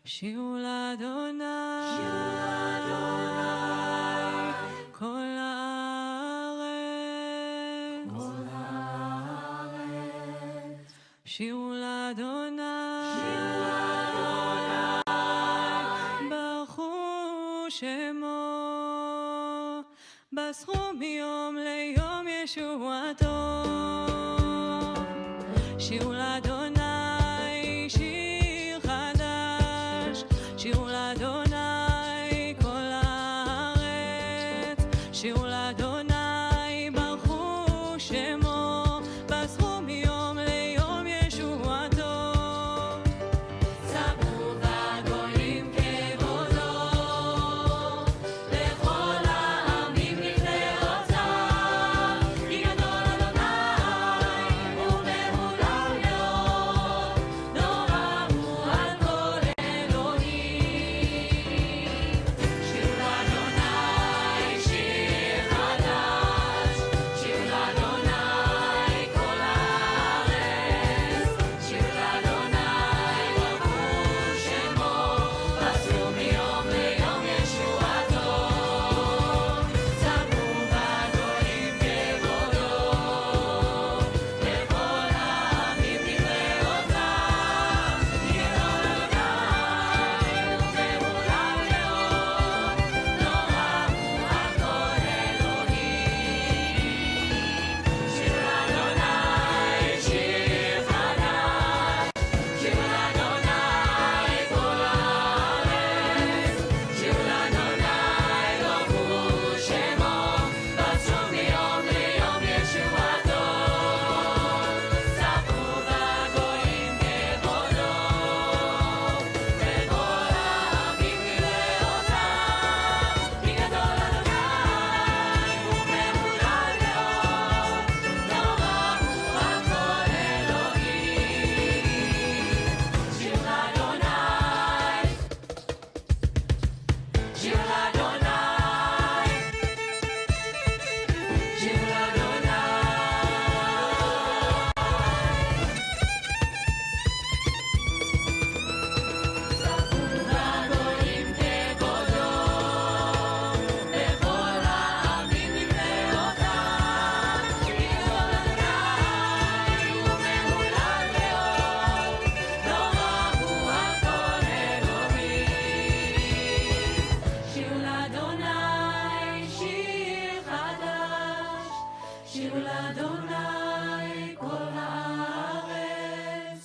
שירו לאדוני, כל הארץ. שירו לאדוני, ברכו שמו, בסרו מיום ליום ישועתו. שירו לאדוני שיר חדש, שירו לאדוני כל הארץ. שירו לאדוני ברכו שמו, בסרו מיום ליום ישועתו. ספרו בגויים כבודו, לכל העמים נפלאותיו. כי גדול אדוני ומהולל מאוד, נורא הוא על כל אלוהים. שירו לאדוני שיר חדש, שירו לאדוני כל הארץ. שירו לאדוני ברכו שמו, בסרו מיום ליום ישועתו. ספרו בגויים כבודו, לכל העמים נפלאותיו. כי גדול אדוני ומהולל מאוד, נורא הוא על כל אלוהים. שירו לאדוני שיר חדש, שירו לאדוני כל הארץ. שירו לאדוני ברכו שמו, בסרו מיום ליום ישועתו. ספרו בגויים כבודו, לכל העמים נפלאותיו. כי גדול אדוני ומהולל מאוד, נורא הוא על כל אלוהים. שיר לאדוני, שיר לאדוני, שיר לאדוני. ספרו בגויים כבודו, לכל העמים נפלאותיו. כי גדול אדוני ומהולל מאוד, נורא הוא על כל אלוהים. שירו לאדוני שיר חדש, שירו לאדוני כל הארץ.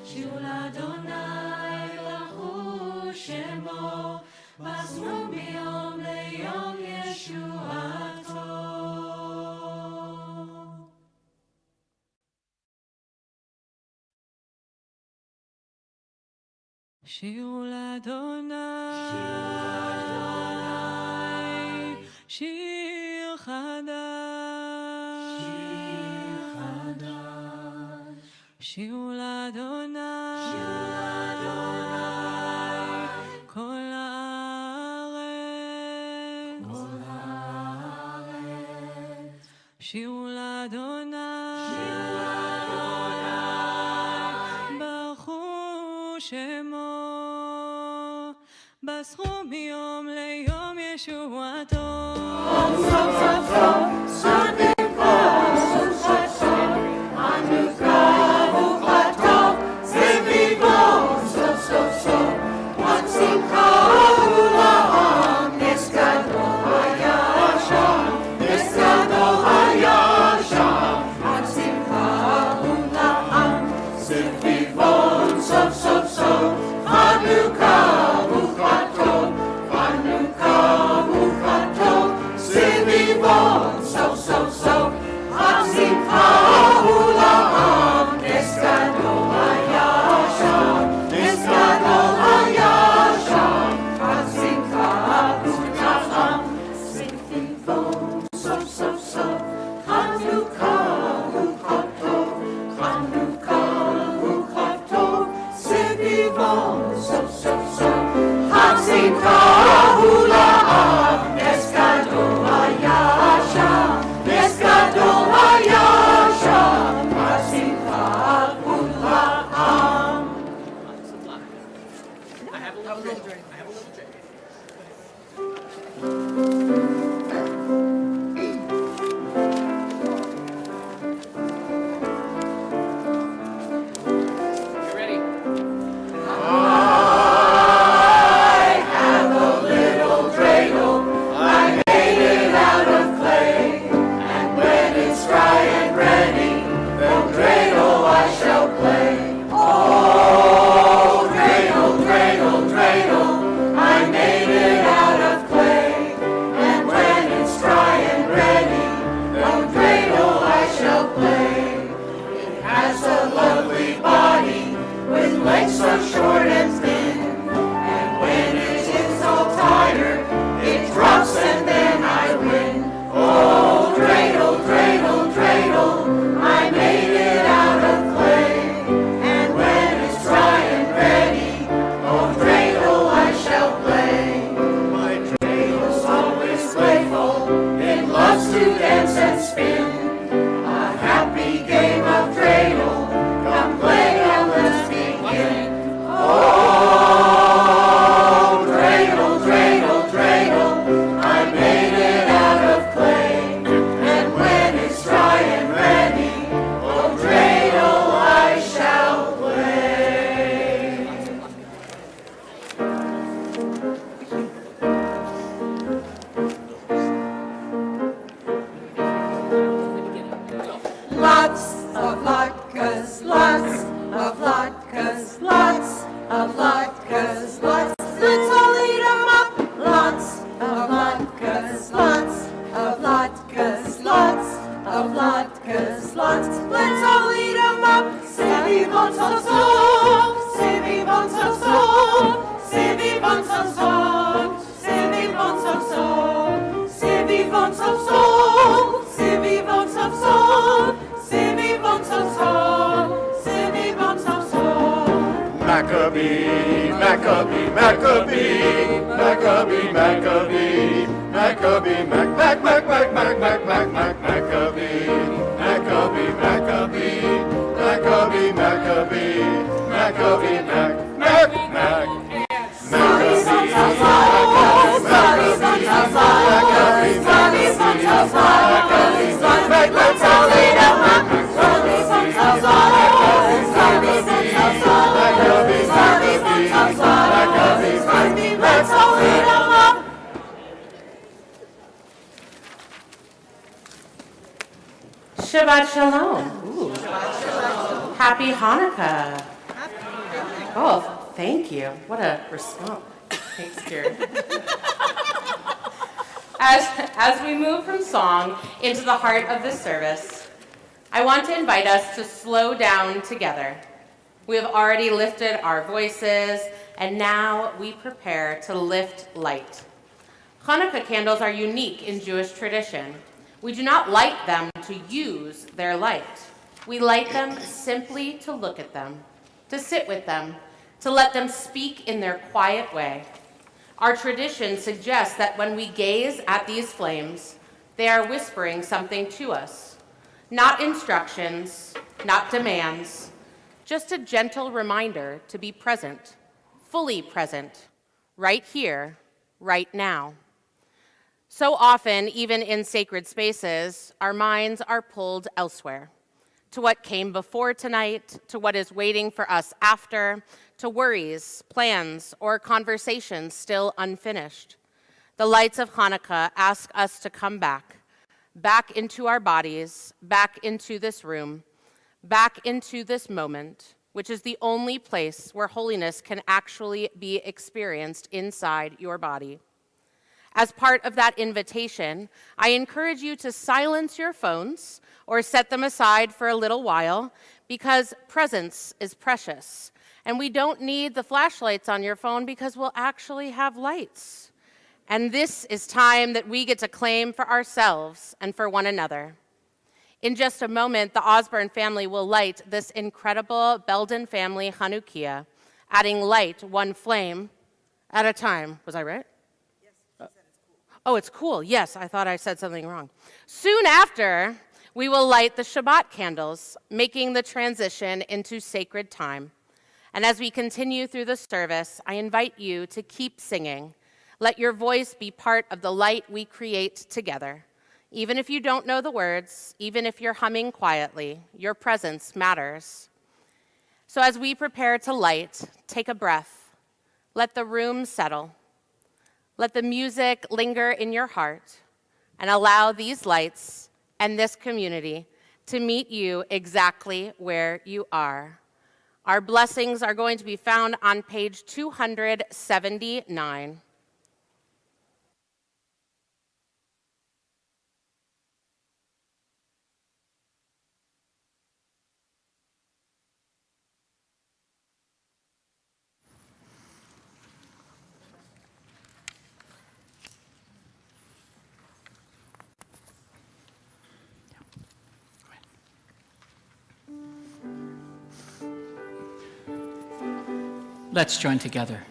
שירו לאדוני ברכו שמו, בסרו מיום ליום ישועתו. שירו לאדוני שיר חדש, שירו לאדוני כל הארץ. שירו לאדוני, ברכו שמו, בסרו מיום ליום ישועתו. Yes, God, oh, Maccabee, Maccabee, Maccabee, Maccabee, Maccabee, Mac, Mac, Mac, Mac, Mac, Mac, Mac, Mac, Maccabee, Maccabee, Maccabee, Maccabee, Maccabee, Maccabee, Mac, Mac, Mac. Shabbat Shalom. Ooh. Happy Hanukkah. Oh, thank you. What a response. Thanks, Karen. As we move from song into the heart of this service, I want to invite us to slow down together. We have already lifted our voices, and now we prepare to lift light. Hanukkah candles are unique in Jewish tradition. We do not light them to use their light. We light them simply to look at them, to sit with them, to let them speak in their quiet way. Our tradition suggests that when we gaze at these flames, they are whispering something to us. Not instructions, not demands, just a gentle reminder to be present, fully present, right here, right now. So often, even in sacred spaces, our minds are pulled elsewhere, to what came before tonight, to what is waiting for us after, to worries, plans, or conversations still unfinished. The lights of Hanukkah ask us to come back into our bodies, back into this room, back into this moment, which is the only place where holiness can actually be experienced inside your body. As part of that invitation, I encourage you to silence your phones or set them aside for a little while, because presence is precious. And we don't need the flashlights on your phone because we'll actually have lights. And this is time that we get to claim for ourselves and for one another. In just a moment, the Osborne family will light this incredible Belden family Chanukiah, adding light one flame at a time. Was I right? Oh, it's cool. Yes, I thought I said something wrong. Soon after, we will light the Shabbat candles, making the transition into sacred time. And as we continue through the service, I invite you to keep singing. Let your voice be part of the light we create together. Even if you don't know the words, even if you're humming quietly, your presence matters. So as we prepare to light, take a breath. Let the room settle. Let the music linger in your heart, and allow these lights and this community to meet you exactly where you are. Our blessings are going to be found on page 279. Let's join together.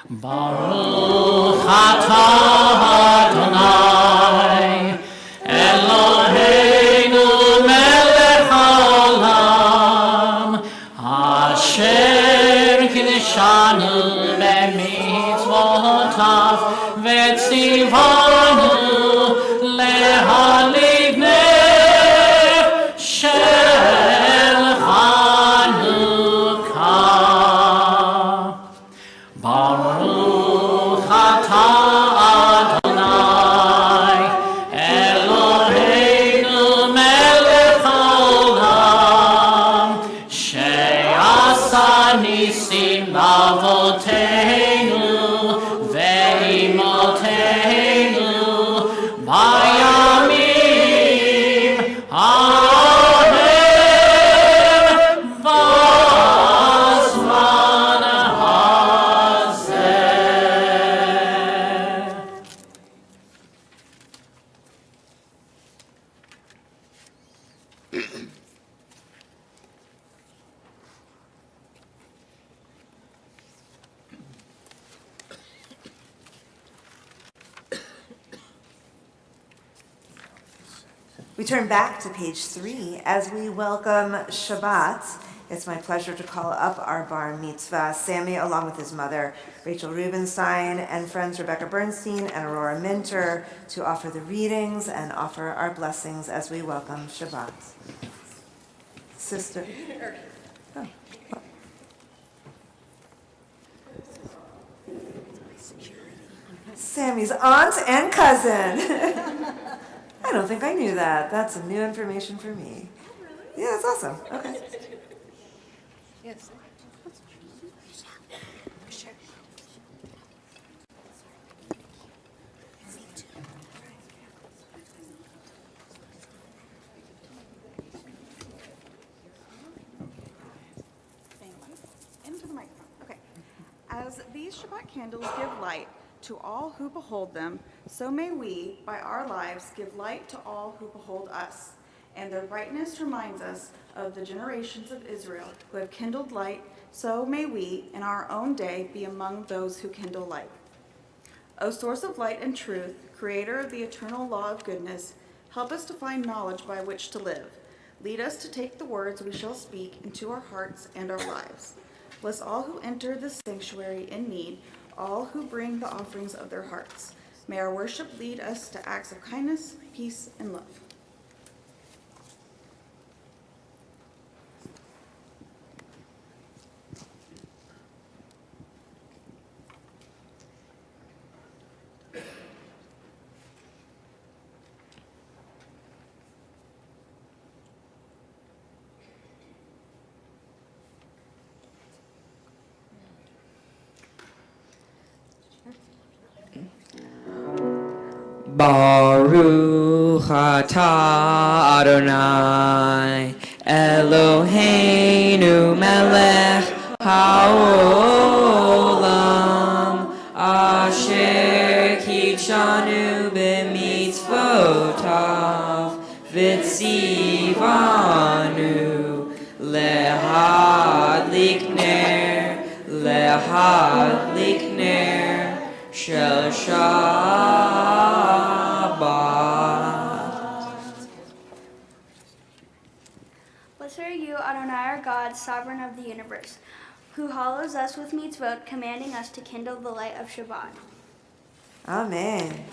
Baruch atah Adonai, Eloheinu melech haolam, asher kiddushanu b'mitzvotav v'tzivanu lehalid ner shel Hanukkah. Baruch atah Adonai, We turn back to page 3 as we welcome Shabbat. It's my pleasure to call up our bar mitzvah, Sammy, along with his mother, Rachel Rubenstein, and friends Rebecca Bernstein and Aurora Minter, to offer the readings and offer our blessings as we welcome Shabbat. Sister. Oh. Sammy's aunt and cousin. I don't think I knew that. That's some new information for me. Yeah, that's awesome. Okay. Yes. Into the microphone. Okay. As these Shabbat candles give light to all who behold them, so may we, by our lives, give light to all who behold us. And their brightness reminds us of the generations of Israel who have kindled light, so may we, in our own day, be among those who kindle light. O source of light and truth, creator of the eternal law of goodness, help us to find knowledge by which to live. Lead us to take the words we shall speak into our hearts and our lives. Bless all who enter this sanctuary in need, all who bring the offerings of their hearts. May our worship lead us to acts of kindness, peace, and love. Baruch atah Adonai Eloheinu melech haolam asher kitshanu b'mitzvotav v'tzivanu lehadlik ner shel Shabbat. Blessed are you, Adonai, our God, sovereign of the universe, who hallows us with mitzvot, commanding us to kindle the light of Shabbat. Amen.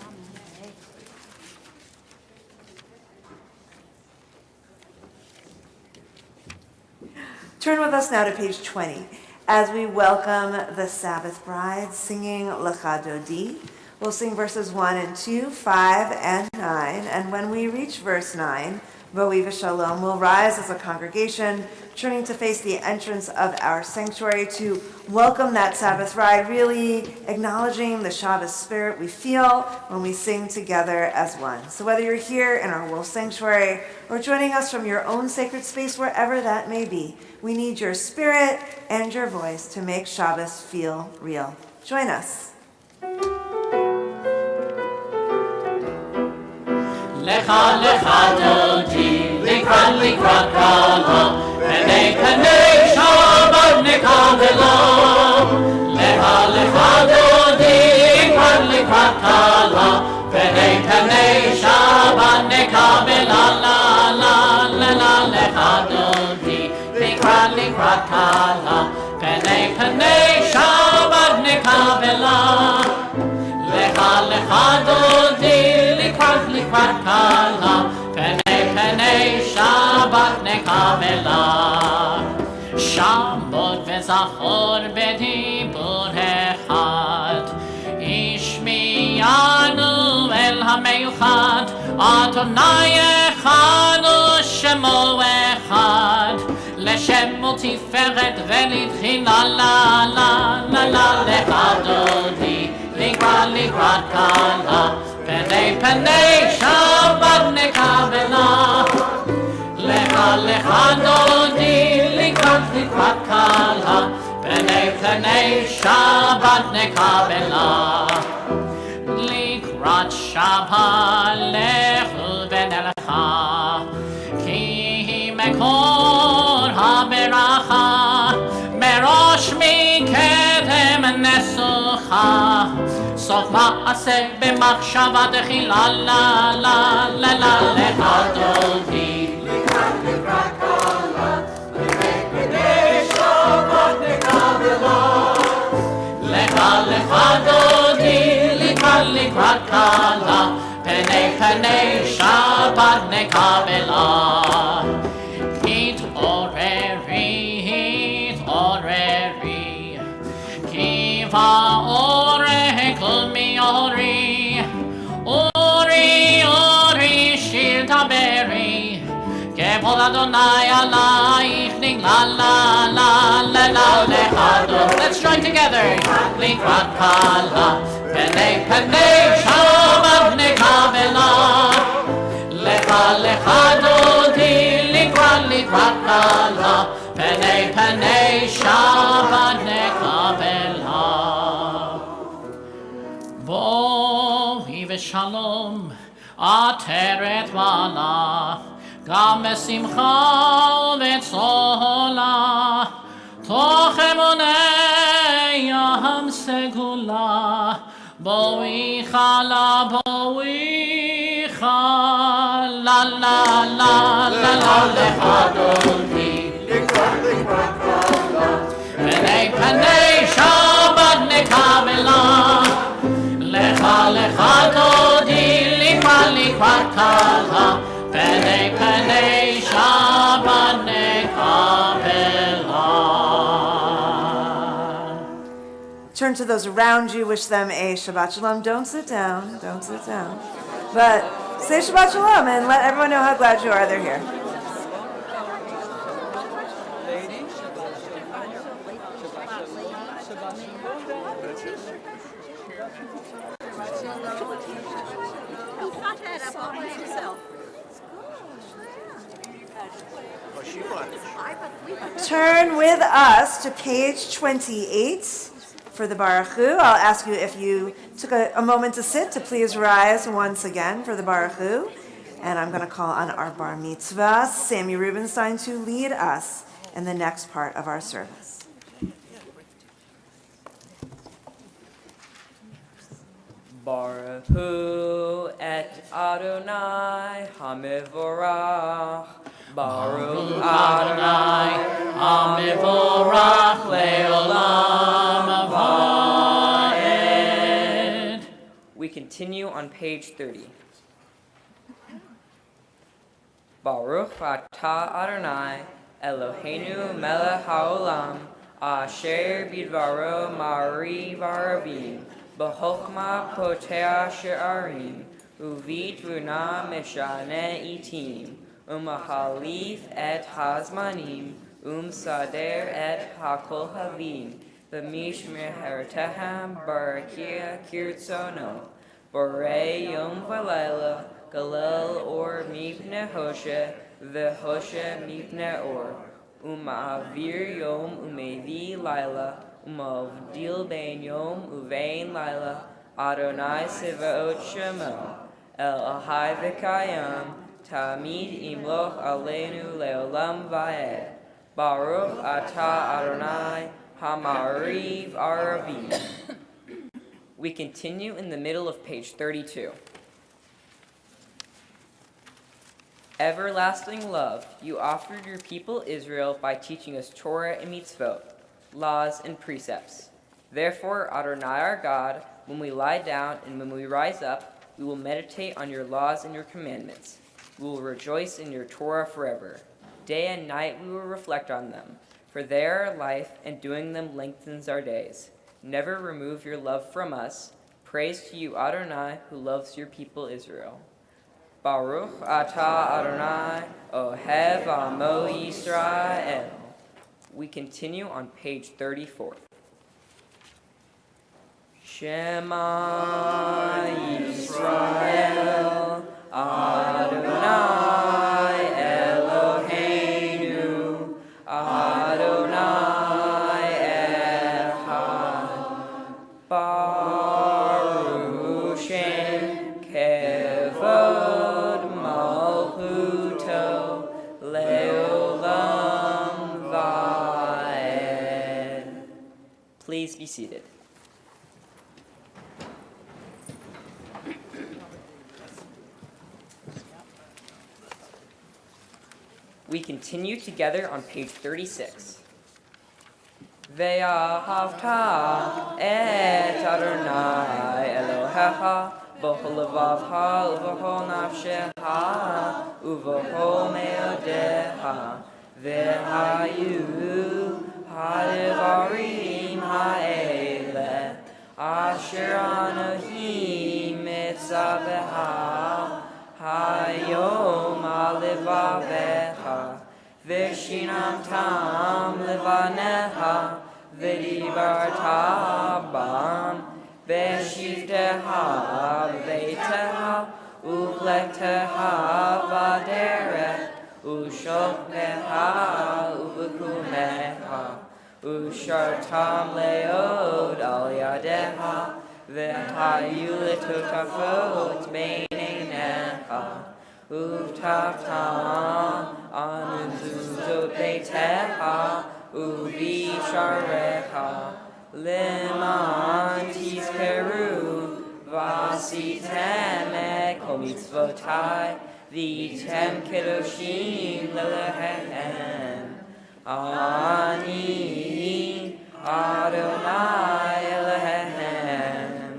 Turn with us now to page 20 as we welcome the Sabbath bride singing Lecha Dodi. We'll sing verses 1 and 2, 5 and 9, and when we reach verse 9, Vo'i v'Shalom, we'll rise as a congregation, turning to face the entrance of our sanctuary to welcome that Sabbath bride, really acknowledging the Shabbos spirit we feel when we sing together as one. So whether you're here in our Wolf Sanctuary or joining us from your own sacred space, wherever that may be, we need your spirit and your voice to make Shabbos feel real. Join us. Lecha lecha dodi, likrat likrat kala, penei penei Shabbat nekabelo. Lecha lecha dodi, likrat likrat kala, penei penei Shabbat nekabela. La la la la lecha dodi, likrat likrat kala, penei penei Shabbat nekabela. Lecha lecha dodi, likrat likrat kala, penei penei Shabbat nekabela. Shabbat וזכור בדיבור אחד, השמיענו אל המיוחד, אדוני אחד ושמו אחד, לשם ולתפארת ולתחילה. לה לה לה לה לך דודי, לקראת קלה, פני פני שבת נקבלה. לך דודי, לקראת קלה, פני פני שבת נקבלה. לקראת שבת לכו ונלכה, כי היא מקור הברכה, מראש מקדם נסוכה, סוף מעשה במחשבה תחילה. לה לה לה לה לך דודי, Penei Shabbat nekabela. Oreri, Kiva ore kulmi ori, ori shir taberi. Kevol Adonai alaich ning la la la la la lechado. Let's join together. Likrat kala, penei Shabbat nekabela. Lecha dodi likrat kala. Penei Shabbat nekabela. Bo hive shalom ateret vala. Gam simcha vetzola. Toch emunei yam segula. Boicha la la la la la lechadodi. Penei Shabbat nekabela. Lecha dodi likrat kala. Penei Shabbat nekabela. Turn to those around you, wish them a Shabbat Shalom. Don't sit down, don't sit down. But say Shabbat Shalom and let everyone know how glad you are they're here. Turn with us to page 28 for the Baruch Hu. I'll ask you if you took a moment to sit to please rise once again for the Baruch Hu. And I'm going to call on our bar mitzvah, Sammy Rubenstein, to lead us in the next part of our service. Baruch Hu et Adonai HaMevorach. Baruch Adonai HaMevorach le'olam va'ed. We continue on page 30. Baruch atah Adonai Eloheinu melech haolam asher bidvaro ma'ariv arabim b'chokhmah poteh she'arim uvitvuna meshane itim umahalif et hazmanim sader et hakol havim b'mishmer harataham barakia kirtzono borei yom v'layla galel or mipne hoshe v'hoshe mipne or uma'avir yom umevi laila umavdil bein yom uvein laila Adonai sevaot shemo el ahai v'kayam tamid imloch aleinu leolam va'ed Baruch atah Adonai hamariv aravim. We continue in the middle of page 32. Everlasting love, you offered your people Israel by teaching us Torah and mitzvot, laws and precepts. Therefore, Adonai our God, when we lie down and when we rise up, we will meditate on your laws and your commandments. We will rejoice in your Torah forever. Day and night we will reflect on them, for they are our life, and doing them lengthens our days. Never remove your love from us. Praise to you, Adonai, who loves your people Israel. Baruch atah Adonai, Ohev Amo Yisrael. We continue on page 34. Shema Yisrael, Adonai Eloheinu, Adonai Echad. Baruch Shem Kevod Malchuto Leolam Va'ed. Please be seated. We continue together on page 36. Ve'ahavta et Adonai Elohecha B'chol levavcha uv'chol nafshecha uv'chol meodecha v'hayu ha'devarim ha'eleh asher anohi mitzaveha hayom alevavecha v'shinam tam levanecha v'dibarta bam v'shivteha v'veiteha uvlekteha v'aderech ushokneha uv'kumeha ushartam leod al yadeha v'hayu letotafot beinenecha uvtaftam anuzuzot beiteha uvisharecha leman tizkeru vasitem ekol mitzvotai v'item kedoshim lelehem ani Adonai Elohem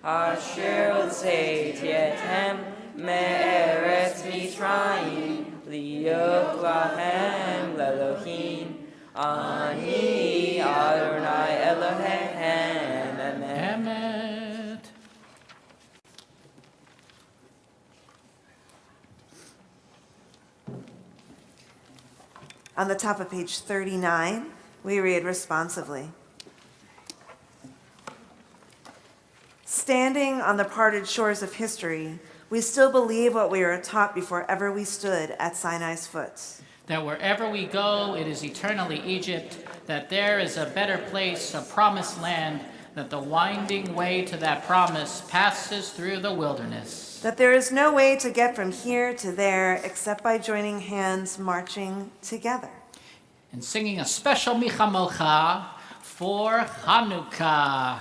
asher hotzeti etchem me'eretz Mitzrayim liot lahem lelohim ani Adonai Elohem amen. Emet. On the top of page 39, we read responsively. Standing on the parted shores of history, we still believe what we were taught before ever we stood at Sinai's foot. That wherever we go, it is eternally Egypt, that there is a better place, a promised land, that the winding way to that promise passes through the wilderness. That there is no way to get from here to there except by joining hands marching together. And singing a special Micha Mocha for Hanukkah.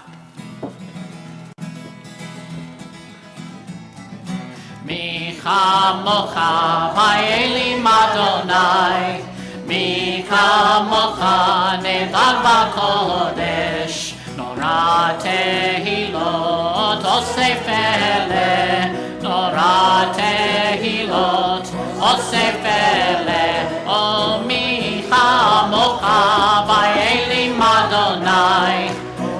Micha Mocha Va'elim Adonai Micha Mocha Nedad B'Kodesh Nora Tehilot Osef Eleh Nora Tehilot Osef Eleh O Micha Mocha Va'elim Adonai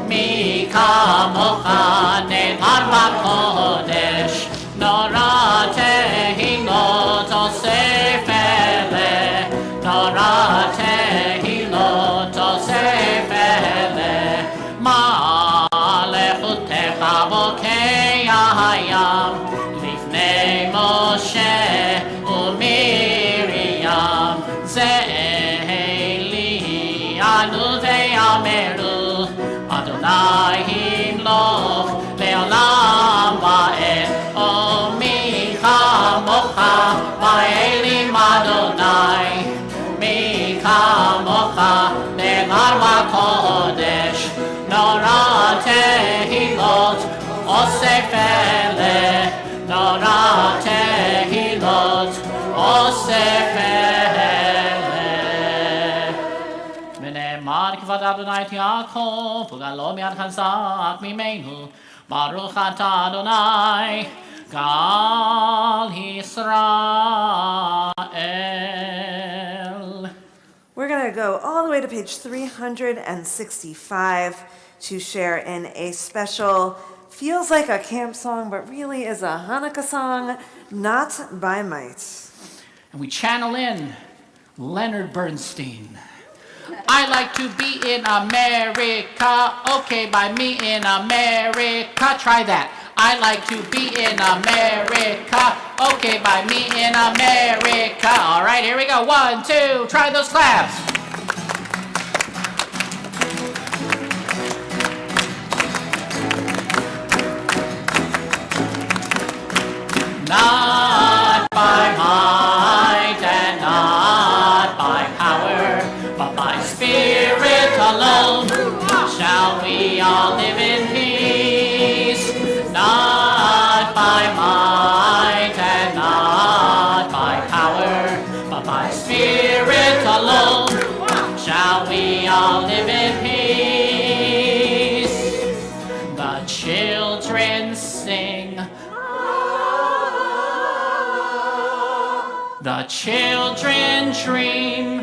Micha Mocha Nedad B'Kodesh Nora tehilot osef eleh, Nora tehilot osef eleh, Ma'alechutecha bokei hayam, Lifnei Moshe u'Miriam, Ze'eli anu ve'yameru, Adonai himloch le'olam va'ed. O Micha Mocha Va'elim Adonai Micha Mocha Ne'emar B'Kodesh Nora Tehilot Osef Eleh Nora Tehilot Osef Eleh V'ne'emar Kvad Adonai et Yaakov V'galo mi'ad chazak mimenu Baruch atah Adonai Gal Yisrael. We're going to go all the way to page 365 to share in a special, feels like a camp song, but really is a Hanukkah song, Not by Might. And we channel in Leonard Bernstein. I like to be in America, okay by me in America, try that. I like to be in America, okay by me in America. All right, here we go, 1, 2, try those claps. Not by might and not by power, but by spirit alone shall we all live in peace. Not by might and not by power, but by spirit alone shall we all live in peace. The children sing, The children dream.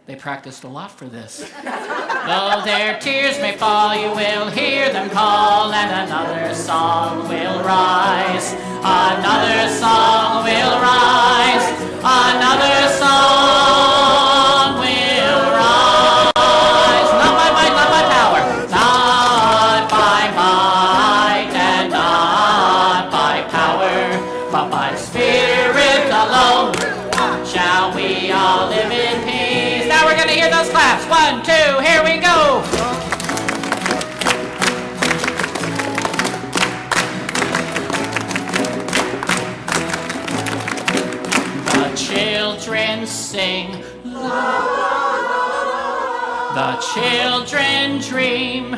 They practiced a lot for this. Though their tears may fall, you will hear them call, and another song will rise. Another song will rise. Another song will rise. Not by might, not by power. Not by might and not by power, but by Spirit alone shall we all live in peace. Now we're going to hear those claps. 1, 2, here we go. The children sing. The children dream.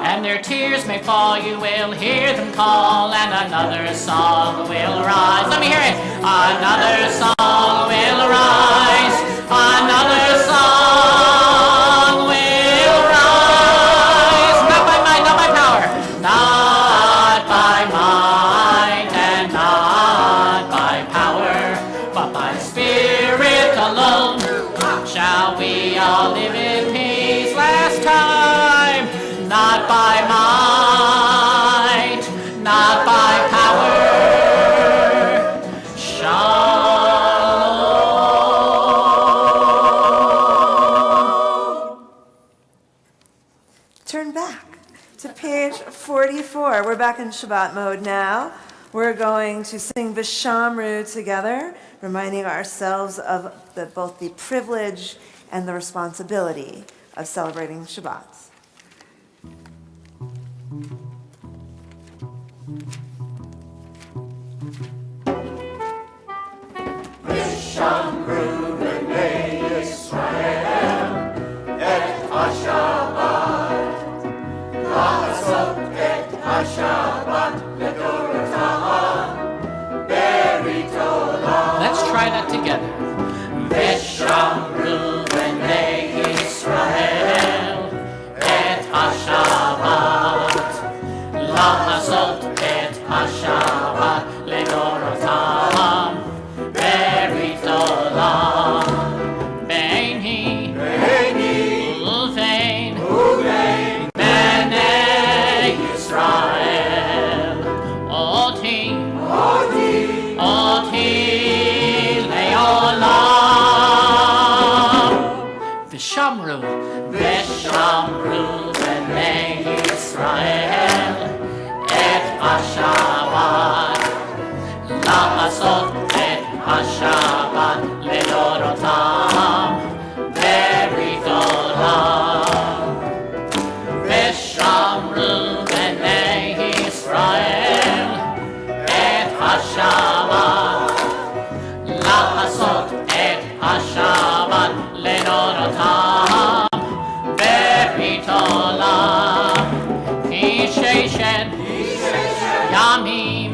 And their tears may fall, you will hear them call, and another song will rise. Let me hear it. Another song will rise. Another song will rise. Not by might, not by power. Not by might and not by power, but by Spirit alone shall we all live in peace. Last time. Not by might, not by power. Shalom. Turn back to page 44. We're back in Shabbat mode now. We're going to sing Vishamru together, reminding ourselves of both the privilege and the responsibility of celebrating Shabbat. Vishamru b'nei Yisrael et HaShabbat, La'asot et HaShabbat ledorotam, berit olam. Let's try that together. Vishamru b'nei Yisrael et HaShabbat, La'asot et HaShabbat ledorotam, berit olam. Beini uvein b'nei Yisrael, oti le'olam. Vishamru b'nei Yisrael et HaShabbat, La'asot et HaShabbat ledorotam, berit olam. Vishamru b'nei Yisrael et HaShabbat, La'asot et HaShabbat ledorotam, berit olam. Kisheshen Yamim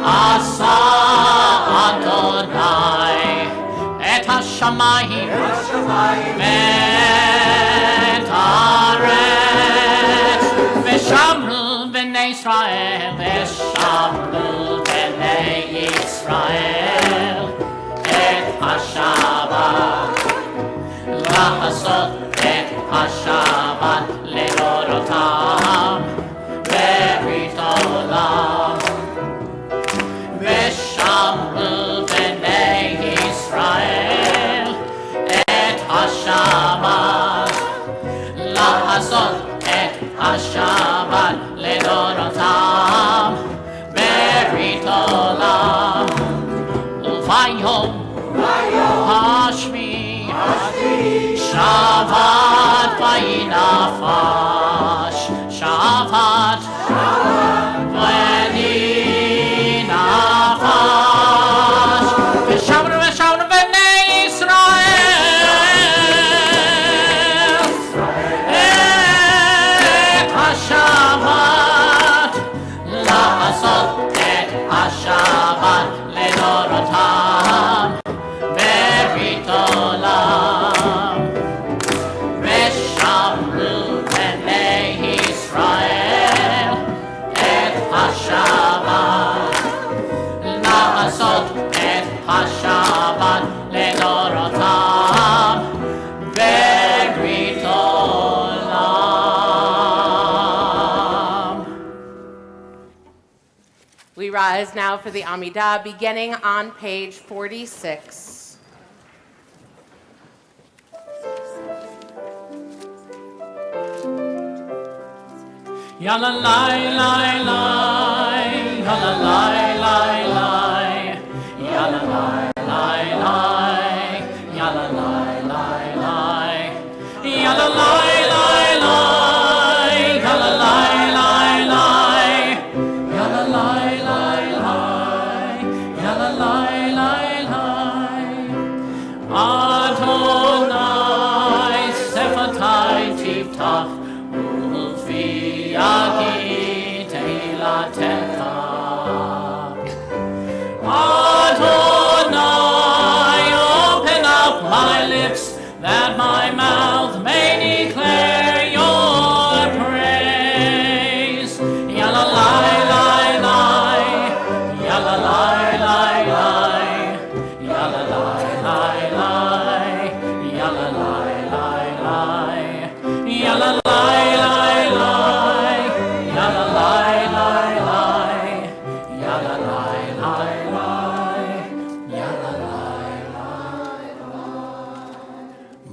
Asa Adonai et hashamayim et haaretz, v'shamru b'nei Yisrael, v'shamru b'nei Yisrael et hashabbat, la'asot et hashabbat ledorotam, berit olam. Vishamru b'nei Yisrael et HaShabbat, La'asot et HaShabbat ledorotam, berit olam. Uvayom Hashmi Shabbat vayinafash, Shabbat vayinafash, Vishamru Vishamru b'nei Yisrael et HaShabbat, La'asot et HaShabbat ledorotam, berit olam. Vishamru b'nei Yisrael et HaShabbat, We rise now for the Amidah, beginning on page 46. Yalla lai lai lai, yalla lai lai lai, yalla lai lai lai, yalla lai lai lai, yalla lai lai lai, yalla lai lai lai, yalla lai lai lai, yalla lai lai lai. Adonai Sephatai Tiftach Ulfi Yagi Teilatecha. Adonai, open up my lips that my mouth may declare your praise. Yalla lai lai lai, yalla lai lai lai, yalla lai lai lai, yalla lai lai lai, yalla lai lai lai, yalla lai lai lai, yalla lai lai lai, yalla lai lai lai.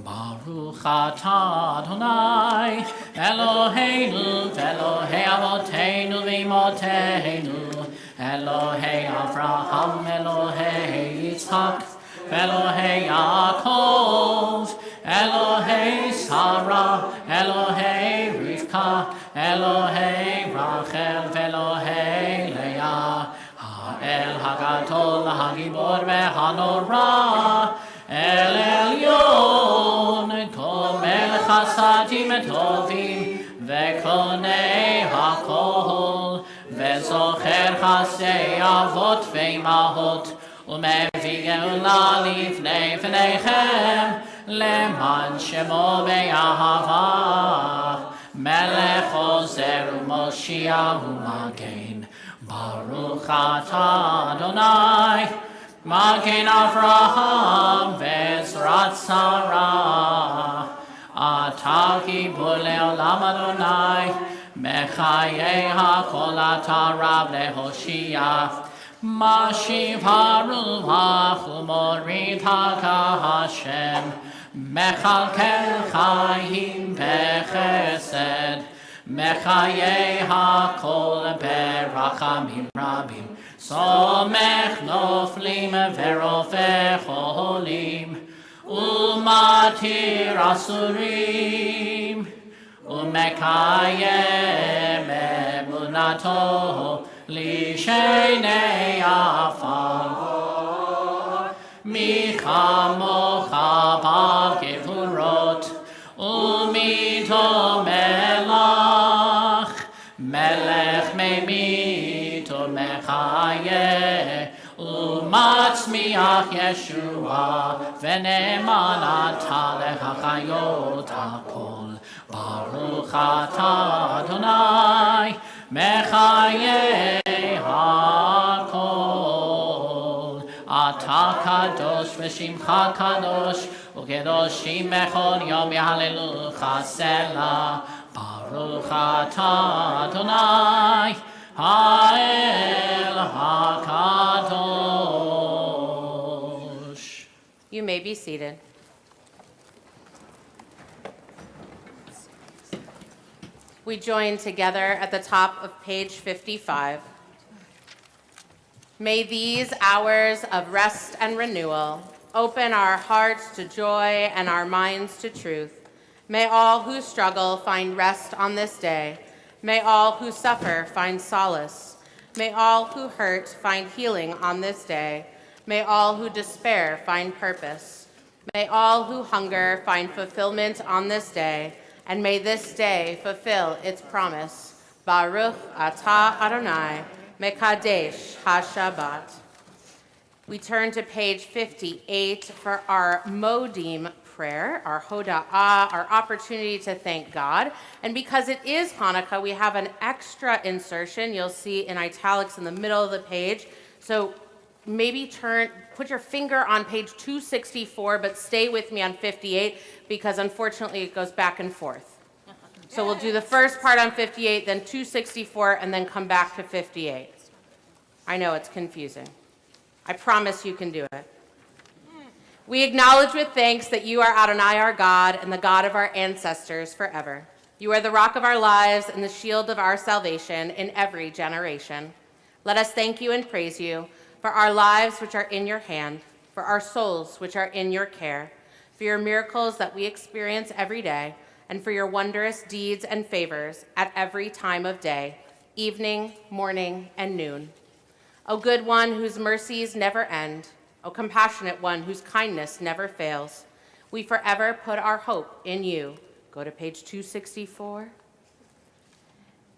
Baruch atah Adonai, Eloheinu v'Elohei avoteinu v'imotenu, Elohei Avraham, Elohei Yitzhak, Elohei Yaakov, Elohei Sarah, Elohei Rivka, Elohei Rachel, Elohei Leah, Ha'el Hagadol, Hagibor ve'Hanora, El Elyon, Gomel Chasadim Tovim, Ve'konei HaKol, Ve'zocher Chasei Avot ve'imahot, ומביא גאולה לפני פניכם, למען שמו באהבה, מלך עוזר ומושיע ומגן. ברוך אתה אדוני, מגן אברהם ועזרת שרה. אתה גיבור לעולם אדוני, מחיי הכל אתה רב להושיע. משיב הרוח ומוריד הגשם, מכלכל חיים בחסד, מחיי הכל ברחמים רבים, סומך נופלים ורופא חולים, ומתיר אסורים, ומקיים אמונתו לשני עפר. מי כמוך בעל גבורות ומיתו מלך, מלך ממית ומחיה ומצמיח ישועה, ונאמן אתה להחיות הכל. ברוך אתה אדוני מחיי הכל. אתה קדוש ושמך קדוש, וקדושים בכל יום יהללוך סלה. ברוך אתה אדוני האל הקדוש. You may be seated. We join together at the top of page 55. May these hours of rest and renewal open our hearts to joy and our minds to truth. May all who struggle find rest on this day. May all who suffer find solace. May all who hurt find healing on this day. May all who despair find purpose. May all who hunger find fulfillment on this day. And may this day fulfill its promise. Baruch atah Adonai, Mekadesh HaShabbat. We turn to page 58 for our Modim prayer, our Hoda'ah, our opportunity to thank God. And because it is Hanukkah, we have an extra insertion you'll see in italics in the middle of the page. So maybe put your finger on page 264, but stay with me on 58 because unfortunately it goes back and forth. So we'll do the first part on 58, then 264, and then come back to 58. I know it's confusing. I promise you can do it. We acknowledge with thanks that you are Adonai, our God, and the God of our ancestors forever. You are the rock of our lives and the shield of our salvation in every generation. Let us thank you and praise you for our lives which are in your hand, for our souls which are in your care, for your miracles that we experience every day, and for your wondrous deeds and favors at every time of day, evening, morning, and noon. O good one whose mercies never end, O compassionate one whose kindness never fails, we forever put our hope in you. Go to page 264.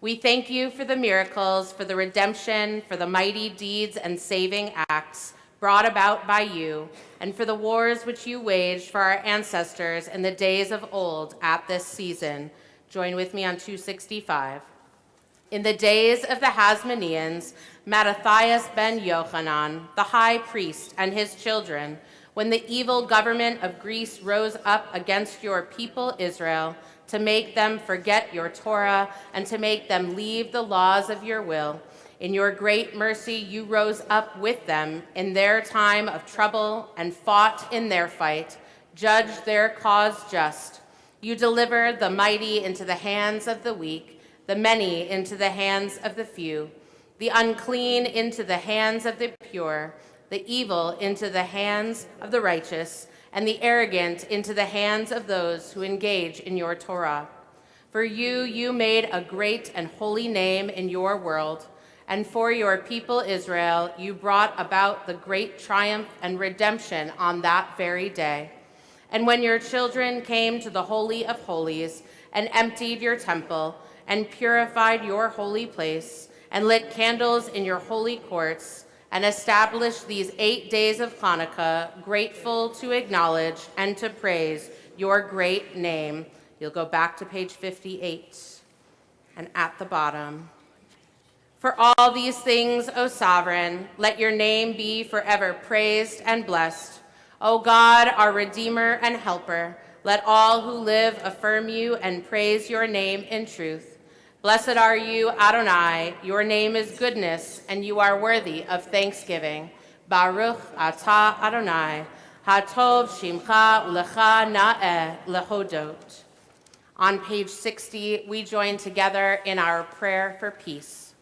We thank you for the miracles, for the redemption, for the mighty deeds and saving acts brought about by you, and for the wars which you waged for our ancestors in the days of old at this season. Join with me on 265. In the days of the Hasmoneans, Mattathias ben Yochanan, the high priest, and his children, when the evil government of Greece rose up against your people Israel to make them forget your Torah and to make them leave the laws of your will, in your great mercy you rose up with them in their time of trouble and fought in their fight, judged their cause just. You delivered the mighty into the hands of the weak, the many into the hands of the few, the unclean into the hands of the pure, the evil into the hands of the righteous, and the arrogant into the hands of those who engage in your Torah. For you made a great and holy name in your world, and for your people Israel you brought about the great triumph and redemption on that very day. And when your children came to the Holy of Holies and emptied your temple and purified your holy place and lit candles in your holy courts and established these 8 days of Hanukkah, grateful to acknowledge and to praise your great name. You'll go back to page 58 and at the bottom. For all these things, O sovereign, let your name be forever praised and blessed. O God, our Redeemer and Helper, let all who live affirm you and praise your name in truth. Blessed are you, Adonai. Your name is goodness, and you are worthy of thanksgiving. Baruch atah Adonai, hatov shimcha ulecha na'eh lehodot. On page 60, we join together in our prayer for peace.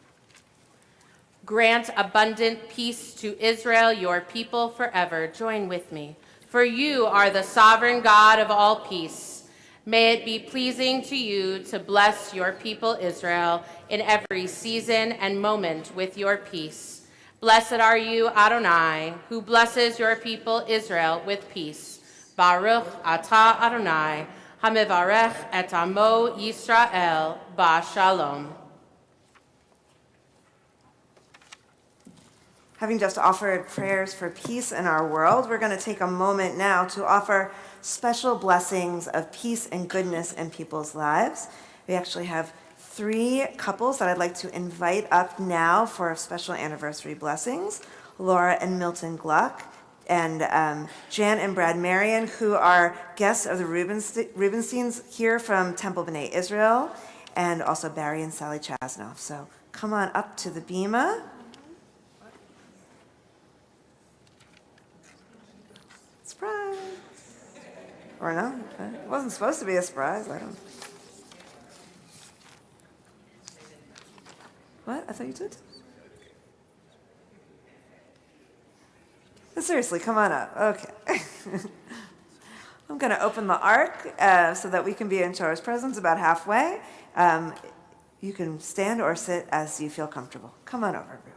Grant abundant peace to Israel, your people forever. Join with me. For you are the sovereign God of all peace. May it be pleasing to you to bless your people Israel in every season and moment with your peace. Blessed are you, Adonai, who blesses your people Israel with peace. Baruch atah Adonai, hamivarech et amo Yisrael ba'shalom. Having just offered prayers for peace in our world, we're going to take a moment now to offer special blessings of peace and goodness in people's lives. We actually have 3 couples that I'd like to invite up now for special anniversary blessings. Laura and Milton Gluck, and Jan and Brad Marion, who are guests of the Rubensteins here from Temple B'nai Israel, and also Barry and Sally Chasnoff. So come on up to the bima. Surprise! Or no, it wasn't supposed to be a surprise. I don't. What? I thought you did. Seriously, come on up. Okay. I'm going to open the ark so that we can be in Torah's presence about halfway. You can stand or sit as you feel comfortable. Come on over, everyone.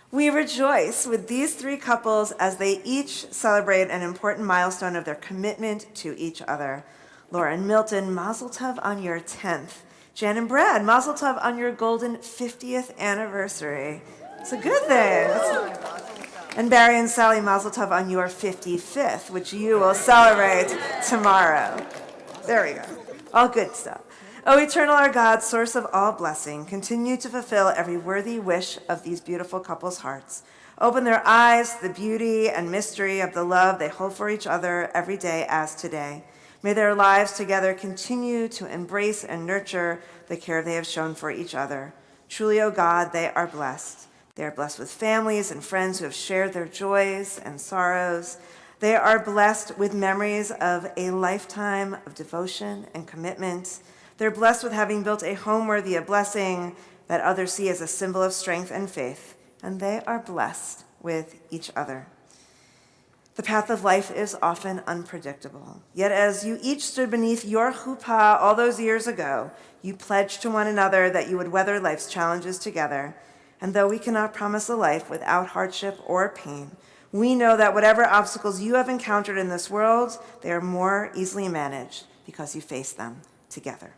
We rejoice with these 3 couples as they each celebrate an important milestone of their commitment to each other. Laura and Milton, Mazel Tov on your 10th. Jan and Brad, Mazel Tov on your golden 50th anniversary. It's a good thing. And Barry and Sally, Mazel Tov on your 55th, which you will celebrate tomorrow. There we go. All good stuff. O eternal our God, source of all blessing, continue to fulfill every worthy wish of these beautiful couples' hearts. Open their eyes to the beauty and mystery of the love they hold for each other every day as today. May their lives together continue to embrace and nurture the care they have shown for each other. Truly, O God, they are blessed. They are blessed with families and friends who have shared their joys and sorrows. They are blessed with memories of a lifetime of devotion and commitment. They're blessed with having built a home worthy of blessing that others see as a symbol of strength and faith. And they are blessed with each other. The path of life is often unpredictable. Yet as you each stood beneath your chuppah all those years ago, you pledged to one another that you would weather life's challenges together. And though we cannot promise a life without hardship or pain, we know that whatever obstacles you have encountered in this world, they are more easily managed because you face them together.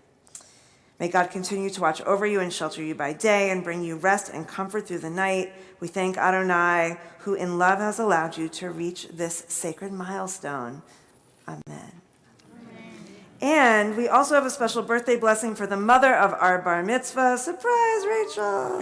May God continue to watch over you and shelter you by day and bring you rest and comfort through the night. We thank Adonai, who in love has allowed you to reach this sacred milestone. Amen. And we also have a special birthday blessing for the mother of our bar mitzvah. Surprise, Rachel,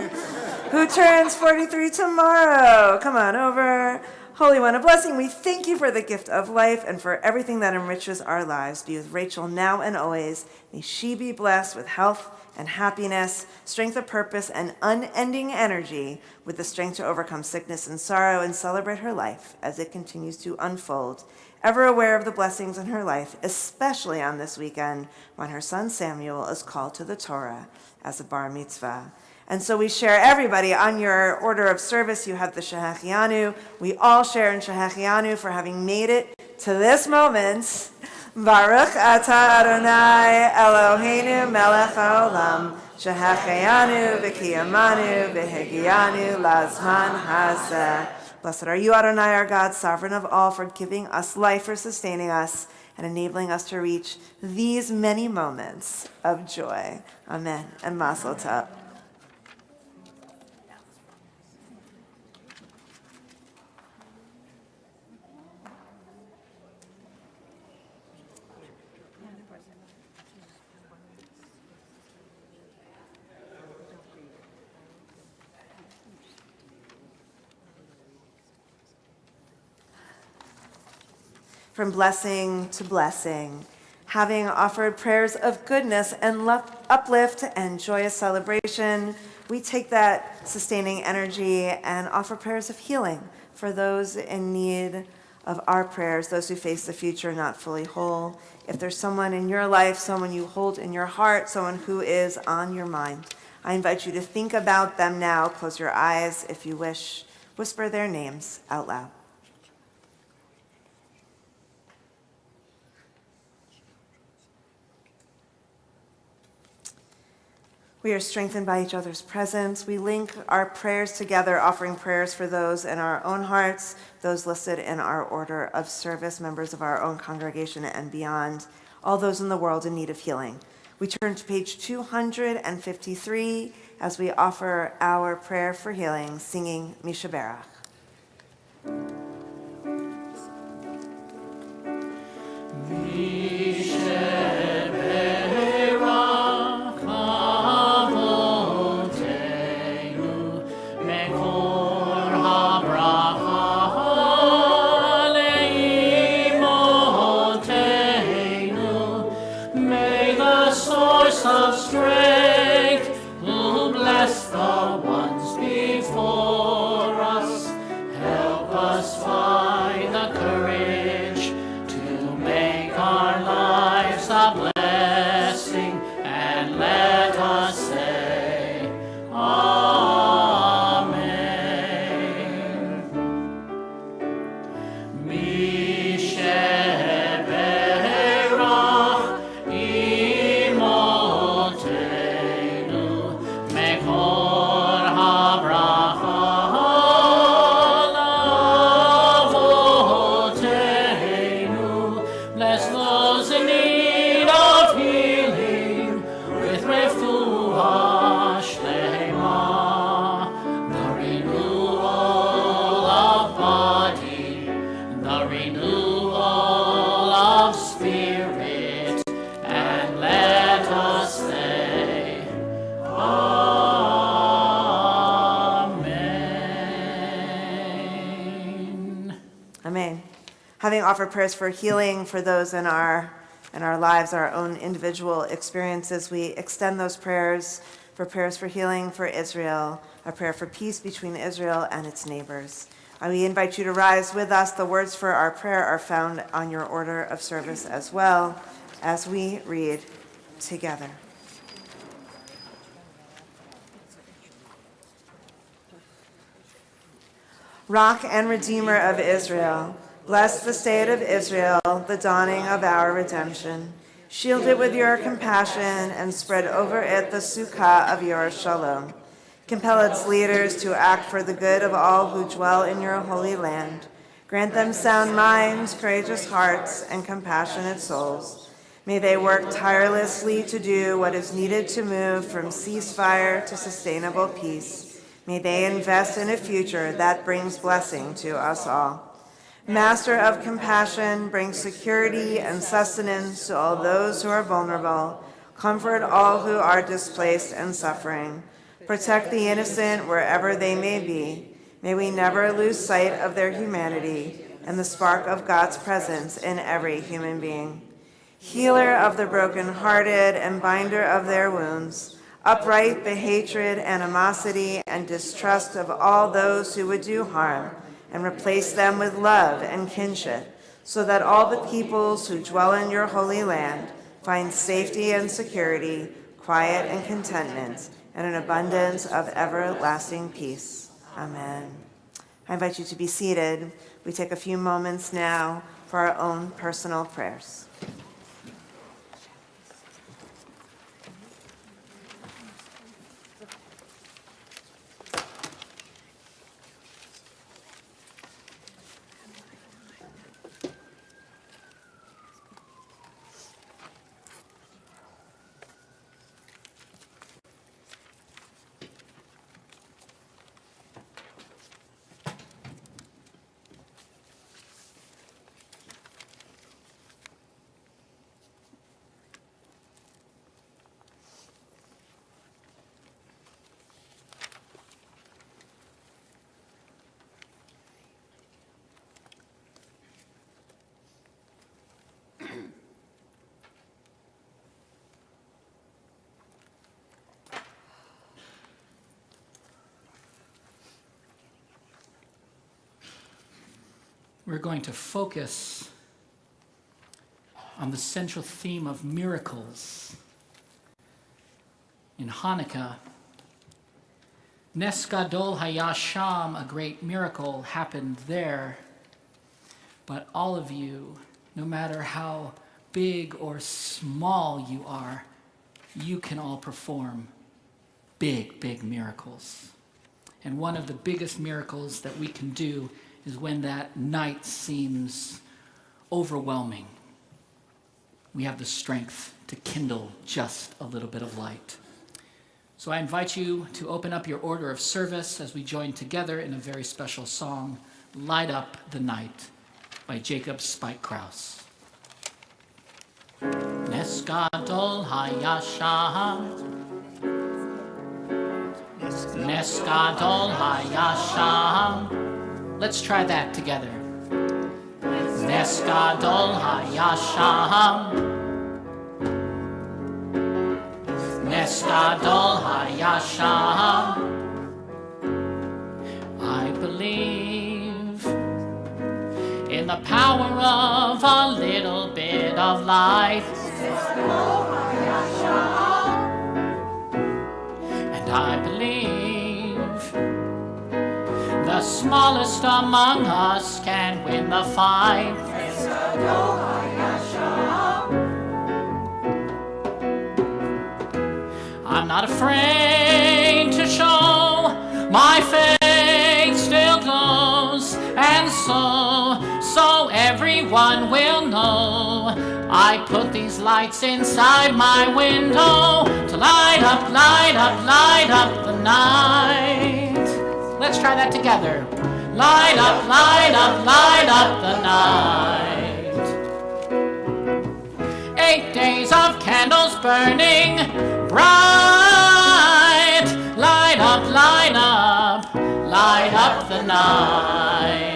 who turns 43 tomorrow. Come on over. Holy One, a blessing. We thank you for the gift of life and for everything that enriches our lives. Be with Rachel now and always. May she be blessed with health and happiness, strength of purpose, and unending energy, with the strength to overcome sickness and sorrow and celebrate her life as it continues to unfold. Ever aware of the blessings in her life, especially on this weekend when her son Samuel is called to the Torah as a bar mitzvah. And so we share everybody on your order of service. You have the Shehechianu. We all share in Shehechianu for having made it to this moment. Baruch atah Adonai Eloheinu melech haolam Shehechianu v'kiyamanu v'hegianu lazman hazeh. Blessed are you, Adonai, our God, sovereign of all, for giving us life, for sustaining us, and enabling us to reach these many moments of joy. Amen. And Mazel Tov. From blessing to blessing, having offered prayers of goodness and uplift and joyous celebration, we take that sustaining energy and offer prayers of healing for those in need of our prayers, those who face the future not fully whole. If there's someone in your life, someone you hold in your heart, someone who is on your mind, I invite you to think about them now. Close your eyes if you wish. Whisper their names out loud. We are strengthened by each other's presence. We link our prayers together, offering prayers for those in our own hearts, those listed in our order of service, members of our own congregation and beyond, all those in the world in need of healing. We turn to page 253 as we offer our prayer for healing, singing Mishaberach. Of strength, who bless the ones before us, help us Having offered prayers for healing for those in our lives, our own individual experiences, we extend those prayers for healing for Israel, a prayer for peace between Israel and its neighbors. We invite you to rise with us. The words for our prayer are found on your order of service as well as we read together. Rock and Redeemer of Israel, bless the state of Israel, the dawning of our redemption. Shield it with your compassion and spread over it the sukkah of your shalom. Compel its leaders to act for the good of all who dwell in your holy land. Grant them sound minds, courageous hearts, and compassionate souls. May they work tirelessly to do what is needed to move from ceasefire to sustainable peace. May they invest in a future that brings blessing to us all. Master of compassion, bring security and sustenance to all those who are vulnerable. Comfort all who are displaced and suffering. Protect the innocent wherever they may be. May we never lose sight of their humanity and the spark of God's presence in every human being. Healer of the brokenhearted and binder of their wounds, upright the hatred, animosity, and distrust of all those who would do harm, and replace them with love and kinship, so that all the peoples who dwell in your holy land find safety and security, quiet and contentment, and an abundance of everlasting peace. Amen. I invite you to be seated. We take a few moments now for our own personal prayers. We're going to focus on the central theme of miracles. In Hanukkah, Nes Gadol Haya Sham, a great miracle happened there. But all of you, no matter how big or small you are, you can all perform big, big miracles. And one of the biggest miracles that we can do is when that night seems overwhelming. We have the strength to kindle just a little bit of light. So I invite you to open up your order of service as we join together in a very special song, Light Up the Night, by Jacob Spike Krause. Nes Gadol Hayasham, Nes Gadol Hayasham. Let's try that together. Nes Gadol Hayasham, Nes Gadol Hayasham. I believe in the power of a little bit of light, and I believe the smallest among us can win the fight. I'm not afraid to show my faith still glows, and so everyone will know I put these lights inside my window to light up, light up, light up the night. Let's try that together. Light up, light up, light up the night. 8 days of candles burning bright. Light up, light up, light up the night.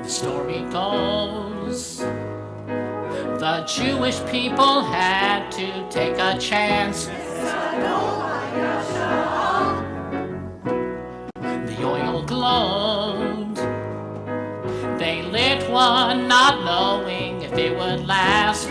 Story goes, the Jewish people had to take a chance. The oil glowed. They lit one, not knowing if it would last.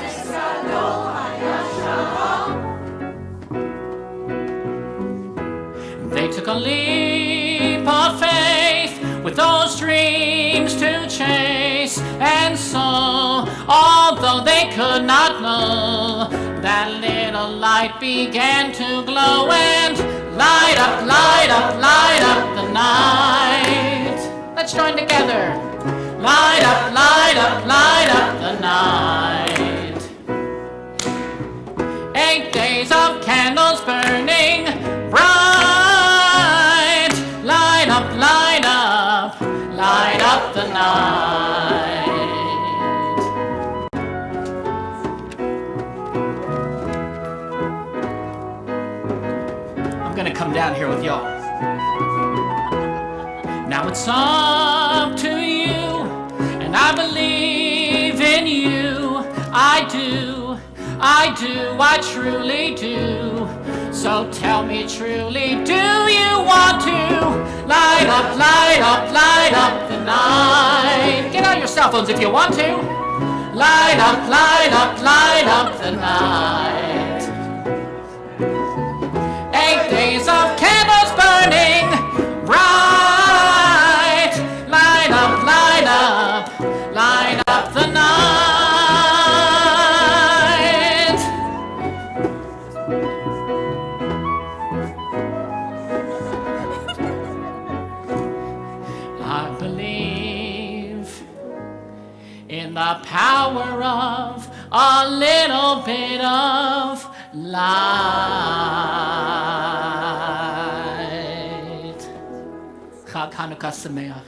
They took a leap of faith with those dreams to chase. And so, although they could not know, that little light began to glow and light up, light up, light up the night. Let's join together. Light up, light up, light up the night. 8 days of candles burning bright. Light up, light up, light up the night. I'm gonna come down here with y'all. Now it's up to you, and I believe in you. I do, I do, I truly do. So tell me truly, do you want to light up, light up, light up the night? Get out your cell phones if you want to. Light up, light up, light up the night. 8 days of candles burning bright. Light up, light up, light up the night. I believe in the power of a little bit of light. Chag Hanukkah Sameach.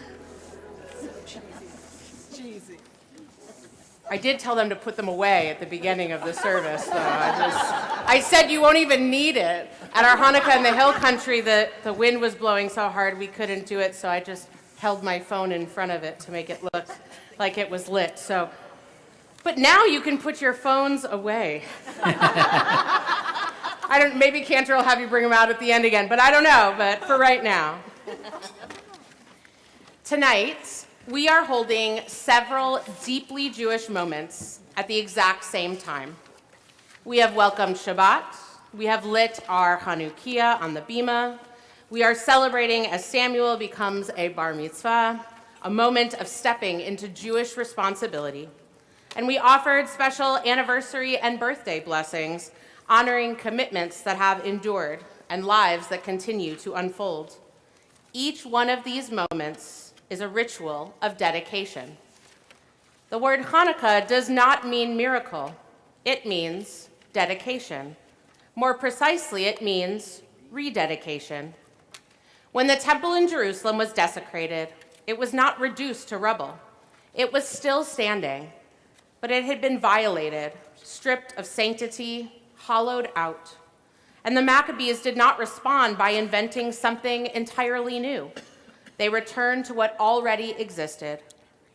I did tell them to put them away at the beginning of the service, though. I said you won't even need it. At our Hanukkah in the Hill Country, the wind was blowing so hard we couldn't do it, so I just held my phone in front of it to make it look like it was lit. But now you can put your phones away. Maybe Cantor will have you bring them out at the end again, but I don't know, but for right now. Tonight, we are holding several deeply Jewish moments at the exact same time. We have welcomed Shabbat. We have lit our Chanukiah on the Bima. We are celebrating as Samuel becomes a bar mitzvah, a moment of stepping into Jewish responsibility. And we offered special anniversary and birthday blessings, honoring commitments that have endured and lives that continue to unfold. Each one of these moments is a ritual of dedication. The word Hanukkah does not mean miracle. It means dedication. More precisely, it means rededication. When the temple in Jerusalem was desecrated, it was not reduced to rubble. It was still standing, but it had been violated, stripped of sanctity, hollowed out. And the Maccabees did not respond by inventing something entirely new. They returned to what already existed.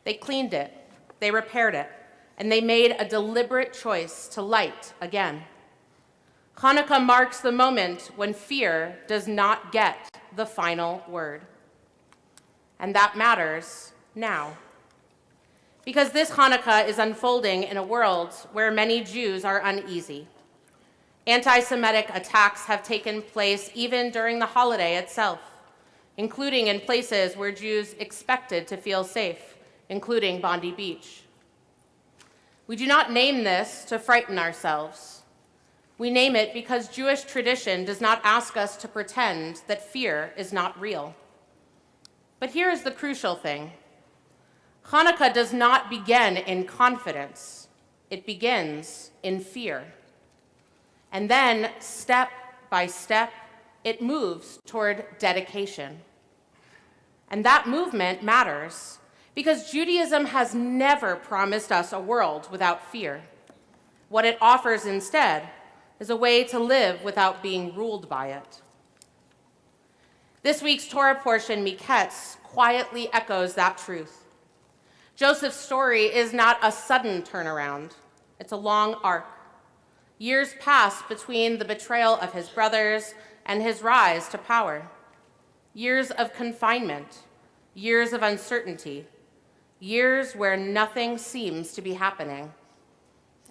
They cleaned it, they repaired it, and they made a deliberate choice to light again. Hanukkah marks the moment when fear does not get the final word. And that matters now. Because this Hanukkah is unfolding in a world where many Jews are uneasy. Anti-Semitic attacks have taken place even during the holiday itself, including in places where Jews expected to feel safe, including Bondi Beach. We do not name this to frighten ourselves. We name it because Jewish tradition does not ask us to pretend that fear is not real. But here is the crucial thing. Hanukkah does not begin in confidence. It begins in fear. And then, step by step, it moves toward dedication. And that movement matters because Judaism has never promised us a world without fear. What it offers instead is a way to live without being ruled by it. This week's Torah portion, Miketz, quietly echoes that truth. Joseph's story is not a sudden turnaround. It's a long arc. Years pass between the betrayal of his brothers and his rise to power. Years of confinement, years of uncertainty, years where nothing seems to be happening.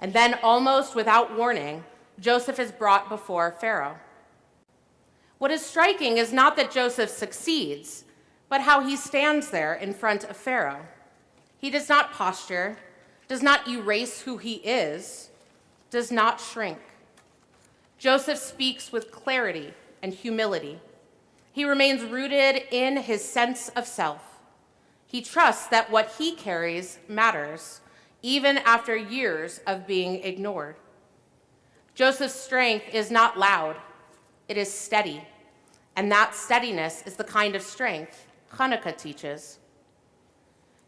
And then, almost without warning, Joseph is brought before Pharaoh. What is striking is not that Joseph succeeds, but how he stands there in front of Pharaoh. He does not posture, does not erase who he is, does not shrink. Joseph speaks with clarity and humility. He remains rooted in his sense of self. He trusts that what he carries matters, even after years of being ignored. Joseph's strength is not loud, it is steady. And that steadiness is the kind of strength Hanukkah teaches.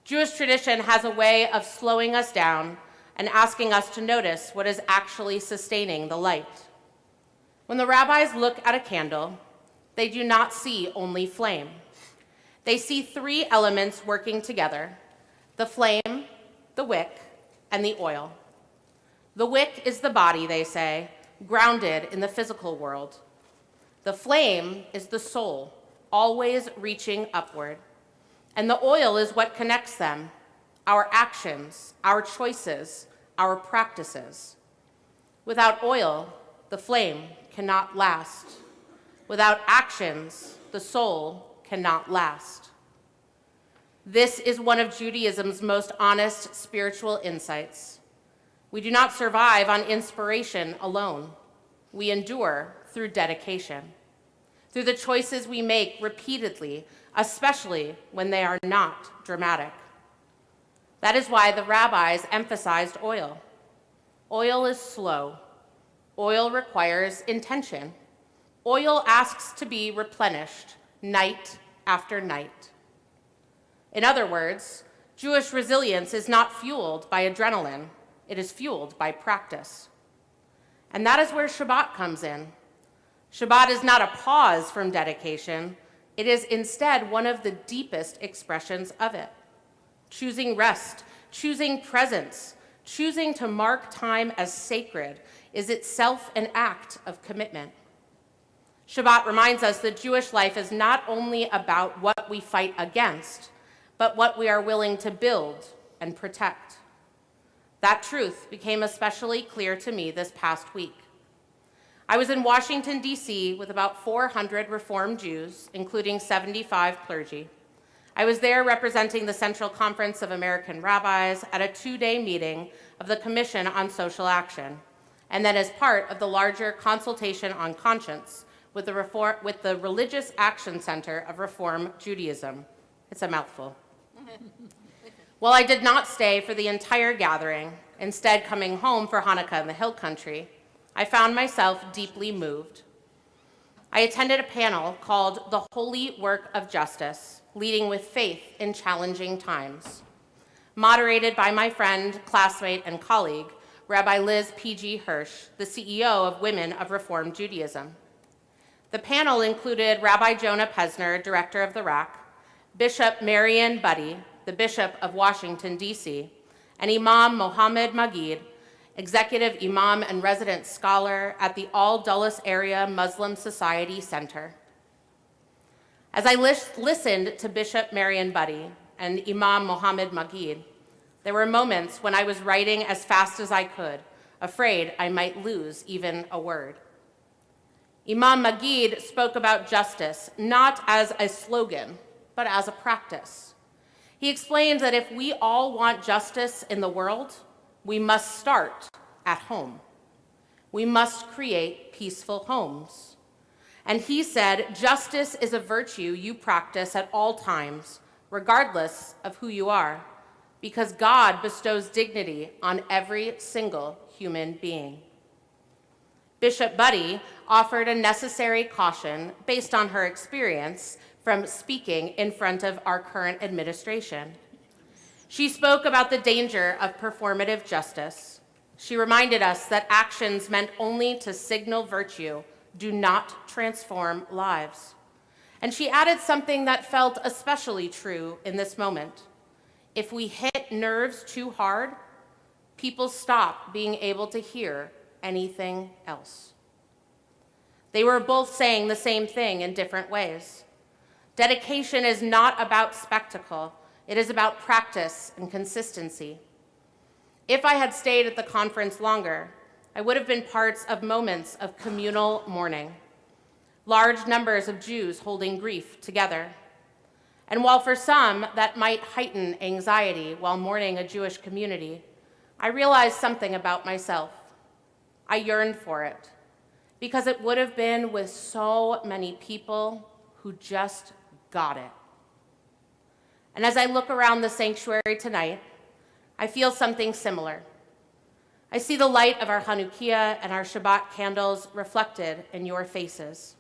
Jewish tradition has a way of slowing us down and asking us to notice what is actually sustaining the light. When the rabbis look at a candle, they do not see only flame. They see three elements working together: the flame, the wick, and the oil. The wick is the body, they say, grounded in the physical world. The flame is the soul, always reaching upward. And the oil is what connects them, our actions, our choices, our practices. Without oil, the flame cannot last. Without actions, the soul cannot last. This is one of Judaism's most honest spiritual insights. We do not survive on inspiration alone. We endure through dedication, through the choices we make repeatedly, especially when they are not dramatic. That is why the rabbis emphasized oil. Oil is slow. Oil requires intention. Oil asks to be replenished night after night. In other words, Jewish resilience is not fueled by adrenaline. It is fueled by practice. And that is where Shabbat comes in. Shabbat is not a pause from dedication. It is instead one of the deepest expressions of it. Choosing rest, choosing presence, choosing to mark time as sacred is itself an act of commitment. Shabbat reminds us that Jewish life is not only about what we fight against, but what we are willing to build and protect. That truth became especially clear to me this past week. I was in Washington, D.C. with about 400 Reformed Jews, including 75 clergy. I was there representing the Central Conference of American Rabbis at a 2-day meeting of the Commission on Social Action, and then as part of the larger Consultation on Conscience with the Religious Action Center of Reform Judaism. It's a mouthful. While I did not stay for the entire gathering, instead coming home for Hanukkah in the Hill Country, I found myself deeply moved. I attended a panel called The Holy Work of Justice, Leading with Faith in Challenging Times, moderated by my friend, classmate, and colleague, Rabbi Liz P.G. Hirsch, the CEO of Women of Reform Judaism. The panel included Rabbi Jonah Pesner, director of the RAC, Bishop Marion Buddy, the Bishop of Washington, D.C., and Imam Mohammed Magid, Executive Imam and Resident Scholar at the Al Dulles Area Muslim Society Center. As I listened to Bishop Marion Buddy and Imam Mohammed Magid, there were moments when I was writing as fast as I could, afraid I might lose even a word. Imam Magid spoke about justice not as a slogan, but as a practice. He explained that if we all want justice in the world, we must start at home. We must create peaceful homes. And he said, justice is a virtue you practice at all times, regardless of who you are, because God bestows dignity on every single human being. Bishop Buddy offered a necessary caution based on her experience from speaking in front of our current administration. She spoke about the danger of performative justice. She reminded us that actions meant only to signal virtue do not transform lives. And she added something that felt especially true in this moment. if we hit nerves too hard, people stop being able to hear anything else. They were both saying the same thing in different ways. Dedication is not about spectacle. It is about practice and consistency. If I had stayed at the conference longer, I would have been parts of moments of communal mourning, large numbers of Jews holding grief together. And while for some that might heighten anxiety while mourning a Jewish community, I realized something about myself. I yearned for it, because it would have been with so many people who just got it. And as I look around the sanctuary tonight, I feel something similar. I see the light of our Hanukkah and our Shabbat candles reflected in your faces.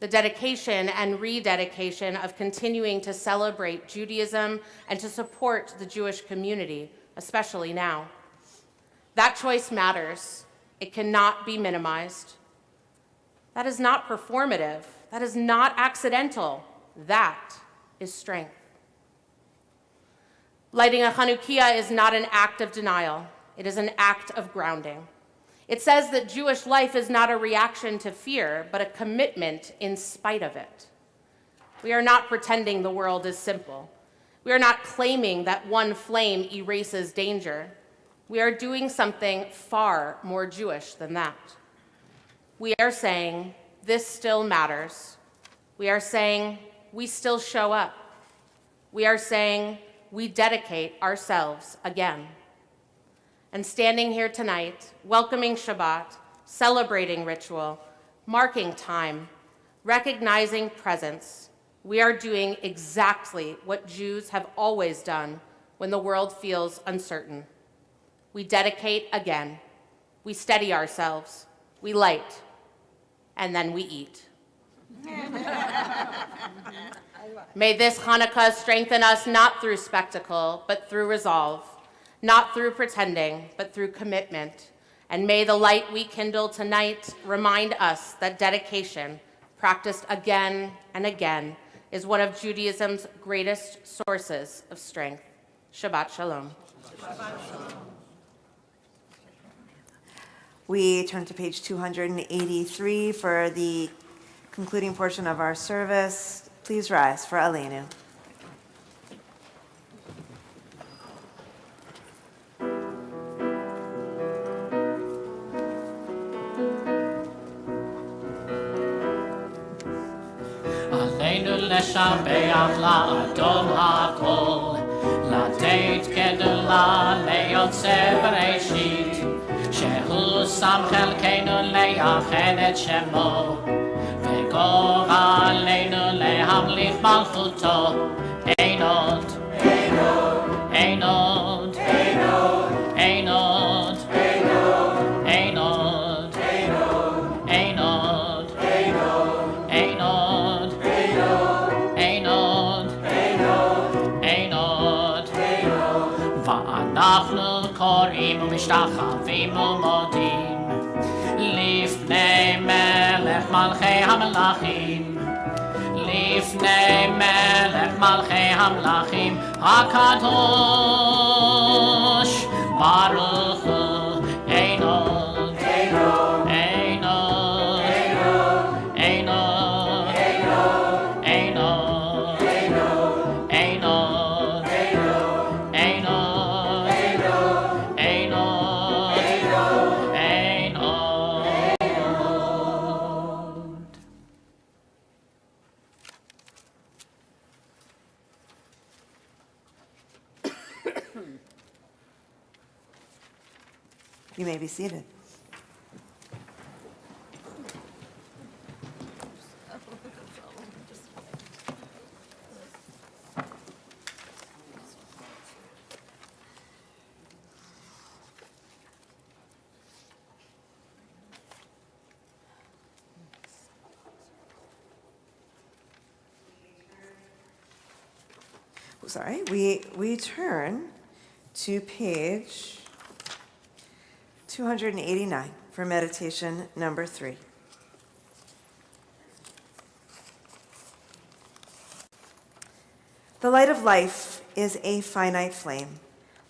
The dedication and rededication of continuing to celebrate Judaism and to support the Jewish community, especially now. That choice matters. It cannot be minimized. That is not performative. That is not accidental. That is strength. Lighting a Hanukkah is not an act of denial. It is an act of grounding. It says that Jewish life is not a reaction to fear, but a commitment in spite of it. We are not pretending the world is simple. We are not claiming that one flame erases danger. We are doing something far more Jewish than that. We are saying, this still matters. We are saying, we still show up. We are saying, we dedicate ourselves again. And standing here tonight, welcoming Shabbat, celebrating ritual, marking time, recognizing presence, we are doing exactly what Jews have always done when the world feels uncertain. We dedicate again. We steady ourselves. We light. And then we eat. May this Hanukkah strengthen us not through spectacle, but through resolve, not through pretending, but through commitment. And may the light we kindle tonight remind us that dedication, practiced again and again, is one of Judaism's greatest sources of strength. Shabbat Shalom. We turn to page 283 for the concluding portion of our service. Please rise for Aleinu. עלינו לשבח לאדון הכל, לתת גדולה ליוצר בראשית, שהוא שם חלקנו לייחד את שמו, וגורלנו להמליך מלכותו. אין עוד, אין עוד, אין עוד, אין עוד, אין עוד, אין עוד, אין עוד, אין עוד, אין עוד, אין עוד, אין עוד, אין עוד, ואנחנו קוראים ומשתחווים ומודים לפני מלך מלכי המלכים, לפני מלך מלכי המלכים הקדוש ברוך הוא. אין עוד, אין עוד, אין עוד, אין עוד, אין עוד, אין עוד, אין עוד, אין עוד, אין עוד, אין עוד, אין עוד. You may be seated. Sorry, we turn to page 289 for meditation number 3. The light of life is a finite flame.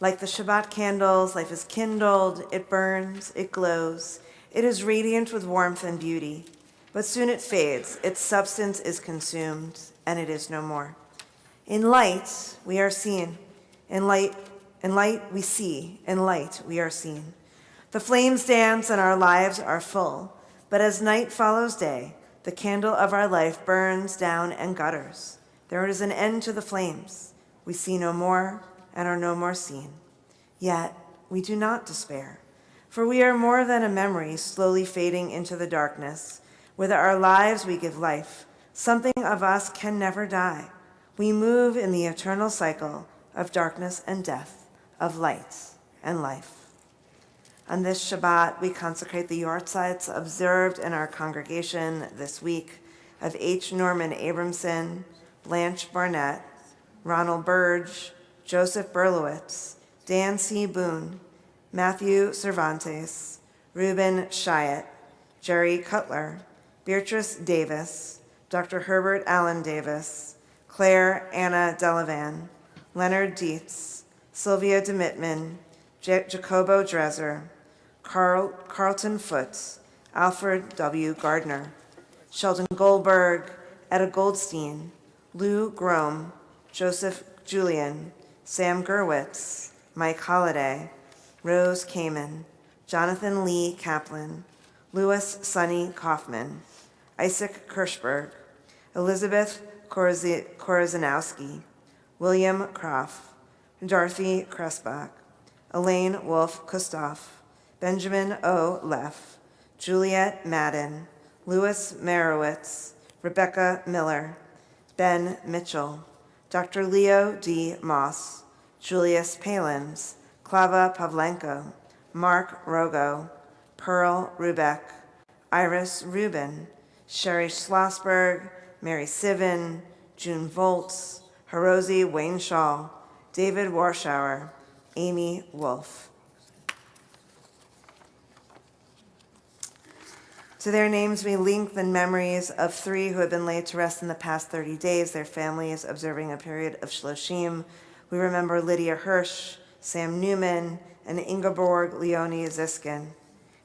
Like the Shabbat candles, life is kindled, it burns, it glows. It is radiant with warmth and beauty. But soon it fades, its substance is consumed, and it is no more. In light, we are seen. In light we see. In light, we are seen. The flames dance and our lives are full. But as night follows day, the candle of our life burns down and gutters. There is an end to the flames. We see no more and are no more seen. Yet we do not despair, for we are more than a memory slowly fading into the darkness. With our lives we give life. Something of us can never die. We move in the eternal cycle of darkness and death, of light and life. On this Shabbat, we consecrate the yortzites observed in our congregation this week of H. Norman Abramson, Blanche Barnett, Ronald Burge, Joseph Berlowitz, Dan C. Boone, Matthew Cervantes, Reuben Chiat, Jerry Cutler, Beatrice Davis, Dr. Herbert Allen Davis, Claire Anna Delavan, Leonard Dietz, Sylvia DeMittman, Jacobo Dreser, Carlton Foote, Alfred W. Gardner, Sheldon Goldberg, Etta Goldstein, Lou Grome, Joseph Julian, Sam Gerwitz, Mike Holliday, Rose Kamen, Jonathan Lee Kaplan, Louis Sonny Kaufman, Isaac Kirschberg, Elizabeth Korzanowski, William Croft, Dorothy Kressbach, Elaine Wolf Kustoff, Benjamin O. Leff, Juliet Madden, Louis Merowitz, Rebecca Miller, Ben Mitchell, Dr. Leo D. Moss, Julius Palins, Klava Pavlenko, Mark Rogo, Pearl Rubeck, Iris Rubin, Sherry Schlossberg, Mary Sivan, June Voltz, Hirozi Wayneshaw, David Warschauer, Amy Wolf. To their names, we link the memories of 3 who have been laid to rest in the past 30 days, their families observing a period of Shloshim. We remember Lydia Hirsch, Sam Newman, and Ingeborg Leonie Ziskin.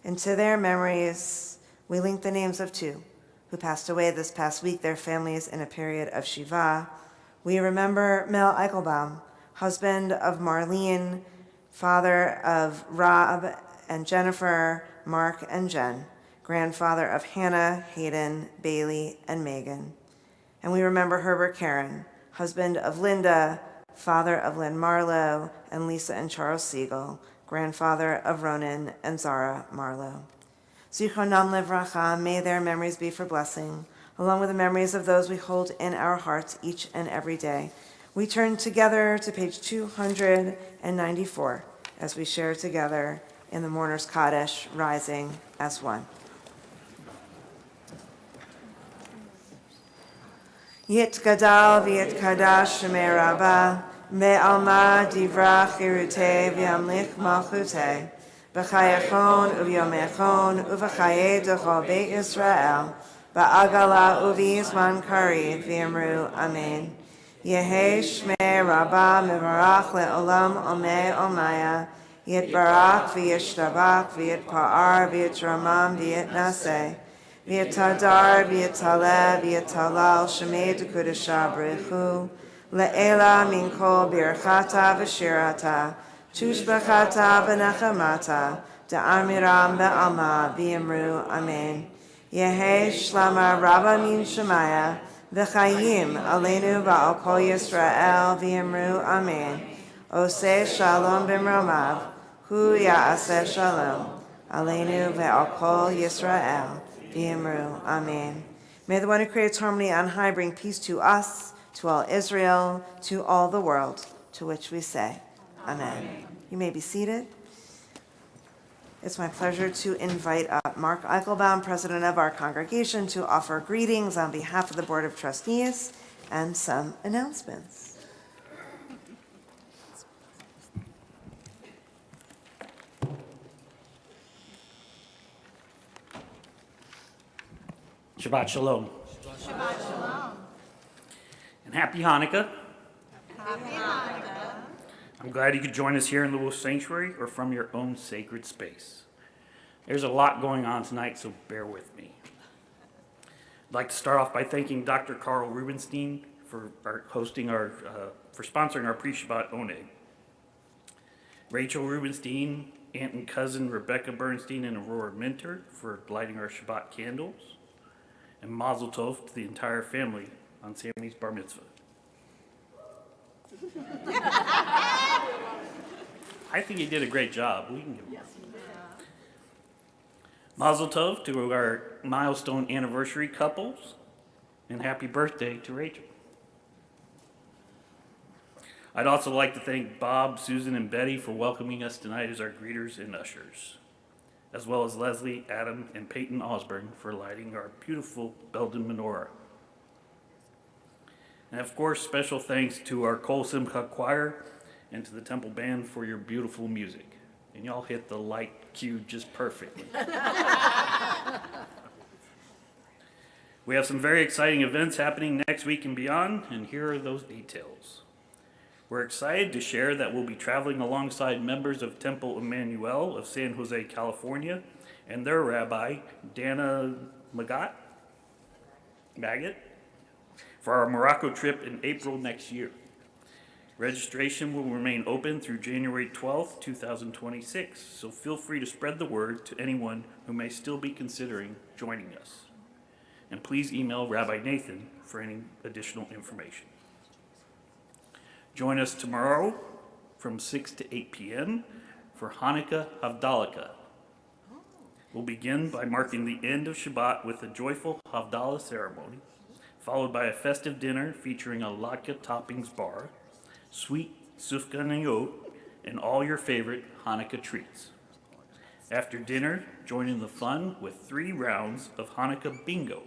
And to their memories, we link the names of 2 who passed away this past week, their families in a period of Shiva. We remember Mel Eichelbaum, husband of Marlene, father of Rob and Jennifer, Mark and Jen, grandfather of Hannah, Hayden, Bailey, and Megan. And we remember Herbert Karen, husband of Linda, father of Lynn Marlowe, and Lisa and Charles Siegel, grandfather of Ronan and Zara Marlowe. Zichronam Livracha, may their memories be for blessing, along with the memories of those we hold in our hearts each and every day. We turn together to page 294 as we share together in the Mourner's Kaddish, rising as one. Yit gadal v'yit kadash shemei rabbah, me'alma divra chirutei v'yamlich malchutei, b'chayachon u'vyomechon u'v'chaye d'chol beit Yisrael, ba'agala u'v'yizman kariv v'yamru amen. Yehe shmei rabbah mevarach le'olam omei omaya, yit barak v'yishtabak v'yit pa'ar v'yit ramam v'yit naseh, V'yitadar, v'yitaleh, v'yitalal, shemei d'kudesha b'rechu, le'ela min kol birchata v'shirata, tushbachata v'nechamata, da'amiram be'alma, v'yimru, amen. Yehe shlama rabba min shemaya, v'chayim aleinu v'al kol Yisrael, v'yimru, amen. Oseh shalom b'mromav, hu ya'aseh shalom, aleinu v'al kol Yisrael, v'yimru, amen. May the one who creates harmony on high bring peace to us, to all Israel, to all the world, to which we say, amen. You may be seated. It's my pleasure to invite up Mark Eichelbaum, president of our congregation, to offer greetings on behalf of the Board of Trustees and some announcements. Shabbat Shalom. Shabbat Shalom. And Happy Hanukkah. Happy Hanukkah. I'm glad you could join us here in the Wolf Sanctuary or from your own sacred space. There's a lot going on tonight, so bear with me. I'd like to start off by thanking Dr. Carl Rubenstein for sponsoring our pre-Shabbat Oneg. Rachel Rubenstein, aunt and cousin Rebecca Bernstein and Aurora Minter for lighting our Shabbat candles, and Mazel Tov to the entire family on Sammy's bar mitzvah. I think he did a great job. We can give him Mazel Tov to our milestone anniversary couples, and happy birthday to Rachel. I'd also like to thank Bob, Susan, and Betty for welcoming us tonight as our greeters and ushers, as well as Leslie, Adam, and Peyton Osborne for lighting our beautiful Belden menorah. And of course, special thanks to our Kol Simcha choir and to the temple band for your beautiful music. And y'all hit the light cue just perfectly. We have some very exciting events happening next week and beyond, and here are those details. We're excited to share that we'll be traveling alongside members of Temple Emmanuel of San Jose, California, and their rabbi, Dana Maggott, for our Morocco trip in April next year. Registration will remain open through January 12th, 2026, so feel free to spread the word to anyone who may still be considering joining us. And please email Rabbi Nathan for any additional information. Join us tomorrow from 6 to 8 p.m. for Hanukkah Havdalah. We'll begin by marking the end of Shabbat with a joyful Havdalah ceremony, followed by a festive dinner featuring a latke toppings bar, sweet sufganiyot, and all your favorite Hanukkah treats. After dinner, join in the fun with 3 rounds of Hanukkah bingo.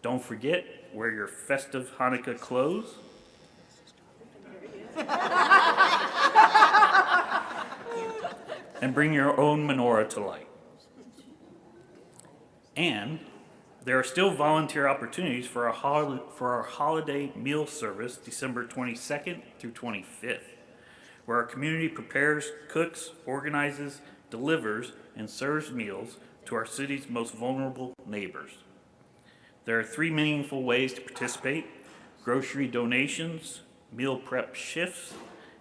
Don't forget, wear your festive Hanukkah clothes. And bring your own menorah to light. And there are still volunteer opportunities for our holiday meal service December 22nd through 25th, where our community prepares, cooks, organizes, delivers, and serves meals to our city's most vulnerable neighbors. There are 3 meaningful ways to participate: grocery donations, meal prep shifts,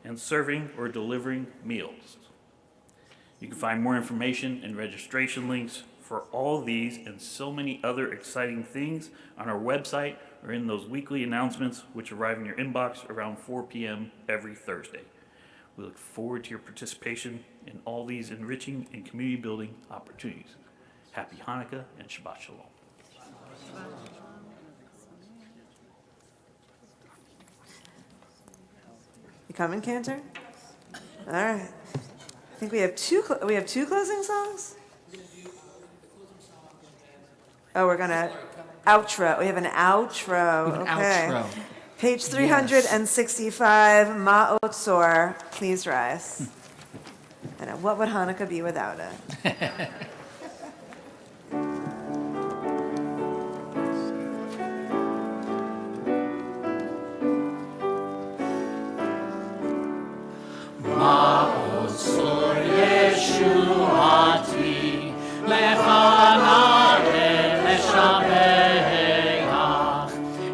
and serving or delivering meals. You can find more information and registration links for all these and so many other exciting things on our website or in those weekly announcements which arrive in your inbox around 4 p.m. every Thursday. We look forward to your participation in all these enriching and community building opportunities. Happy Hanukkah and Shabbat Shalom. You coming, Cantor? All right. I think we have two closing songs. Oh, we're gonna outro. We have an outro. We have an Okay. outro. Page 365, Ma'otzor. Please rise. And what would Hanukkah be without it? Ma'otzor Yeshuati Lechana Leshabeach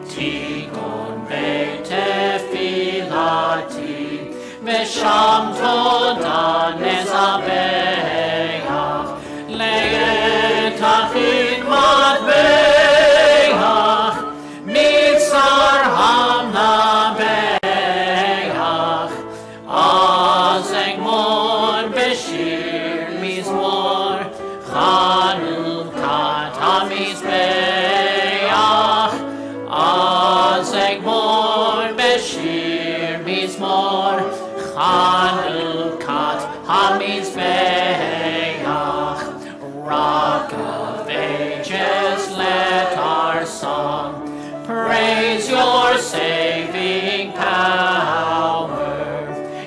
Tikon Beitefilati Vesham Toda Nezabeach Le'etachin Matbeach Mitzar Hamnabeach Azegmor Beshir Mizmor Chanukat HaMizbeach Azegmor Beshir Mizmor Chanukat HaMizbeach Rock of Ages, let our song praise your saving power.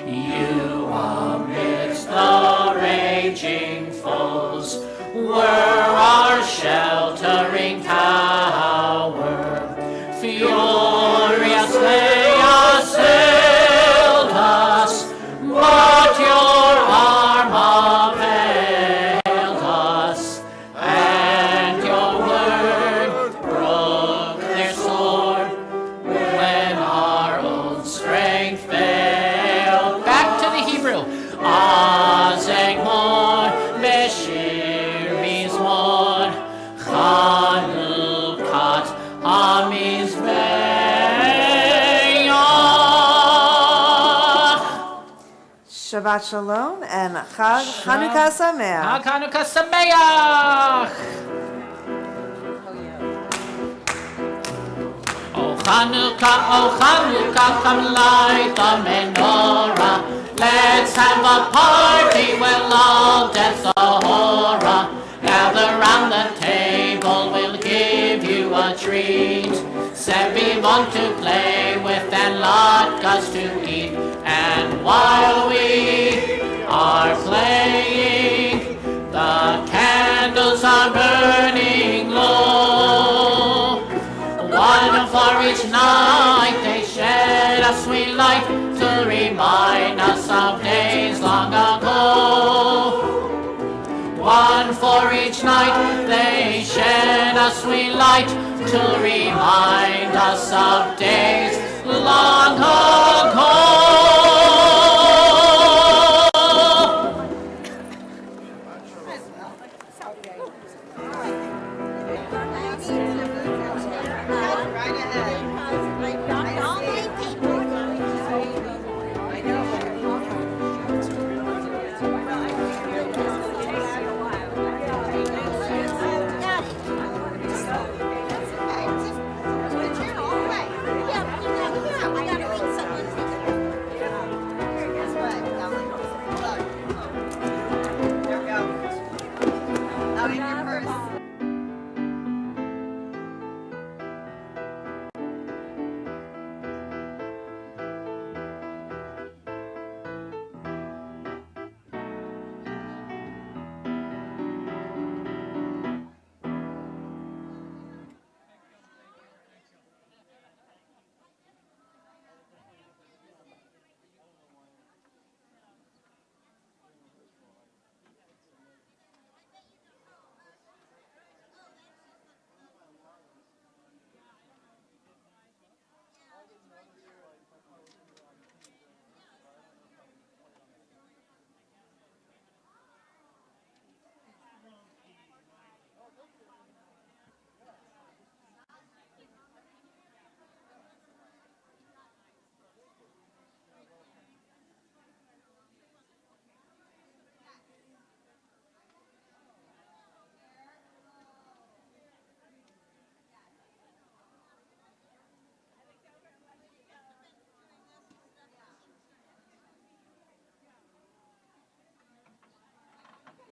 You amidst the raging foes were our sheltering tower. Furiously assailed us, Shabbat Shalom and Chag Chanukah Sameach. Chag Hanukkah Sameach! Oh Chanukah, come light the menorah. Let's have a party we'll all dance the hora. Gather round the table, we'll give you a treat. Sevi want to play with and latkes to eat. And while we are playing, the candles are burning low. One for each night they shed a sweet light to remind us of days long ago. One for each night they shed a sweet light to remind us of days long ago.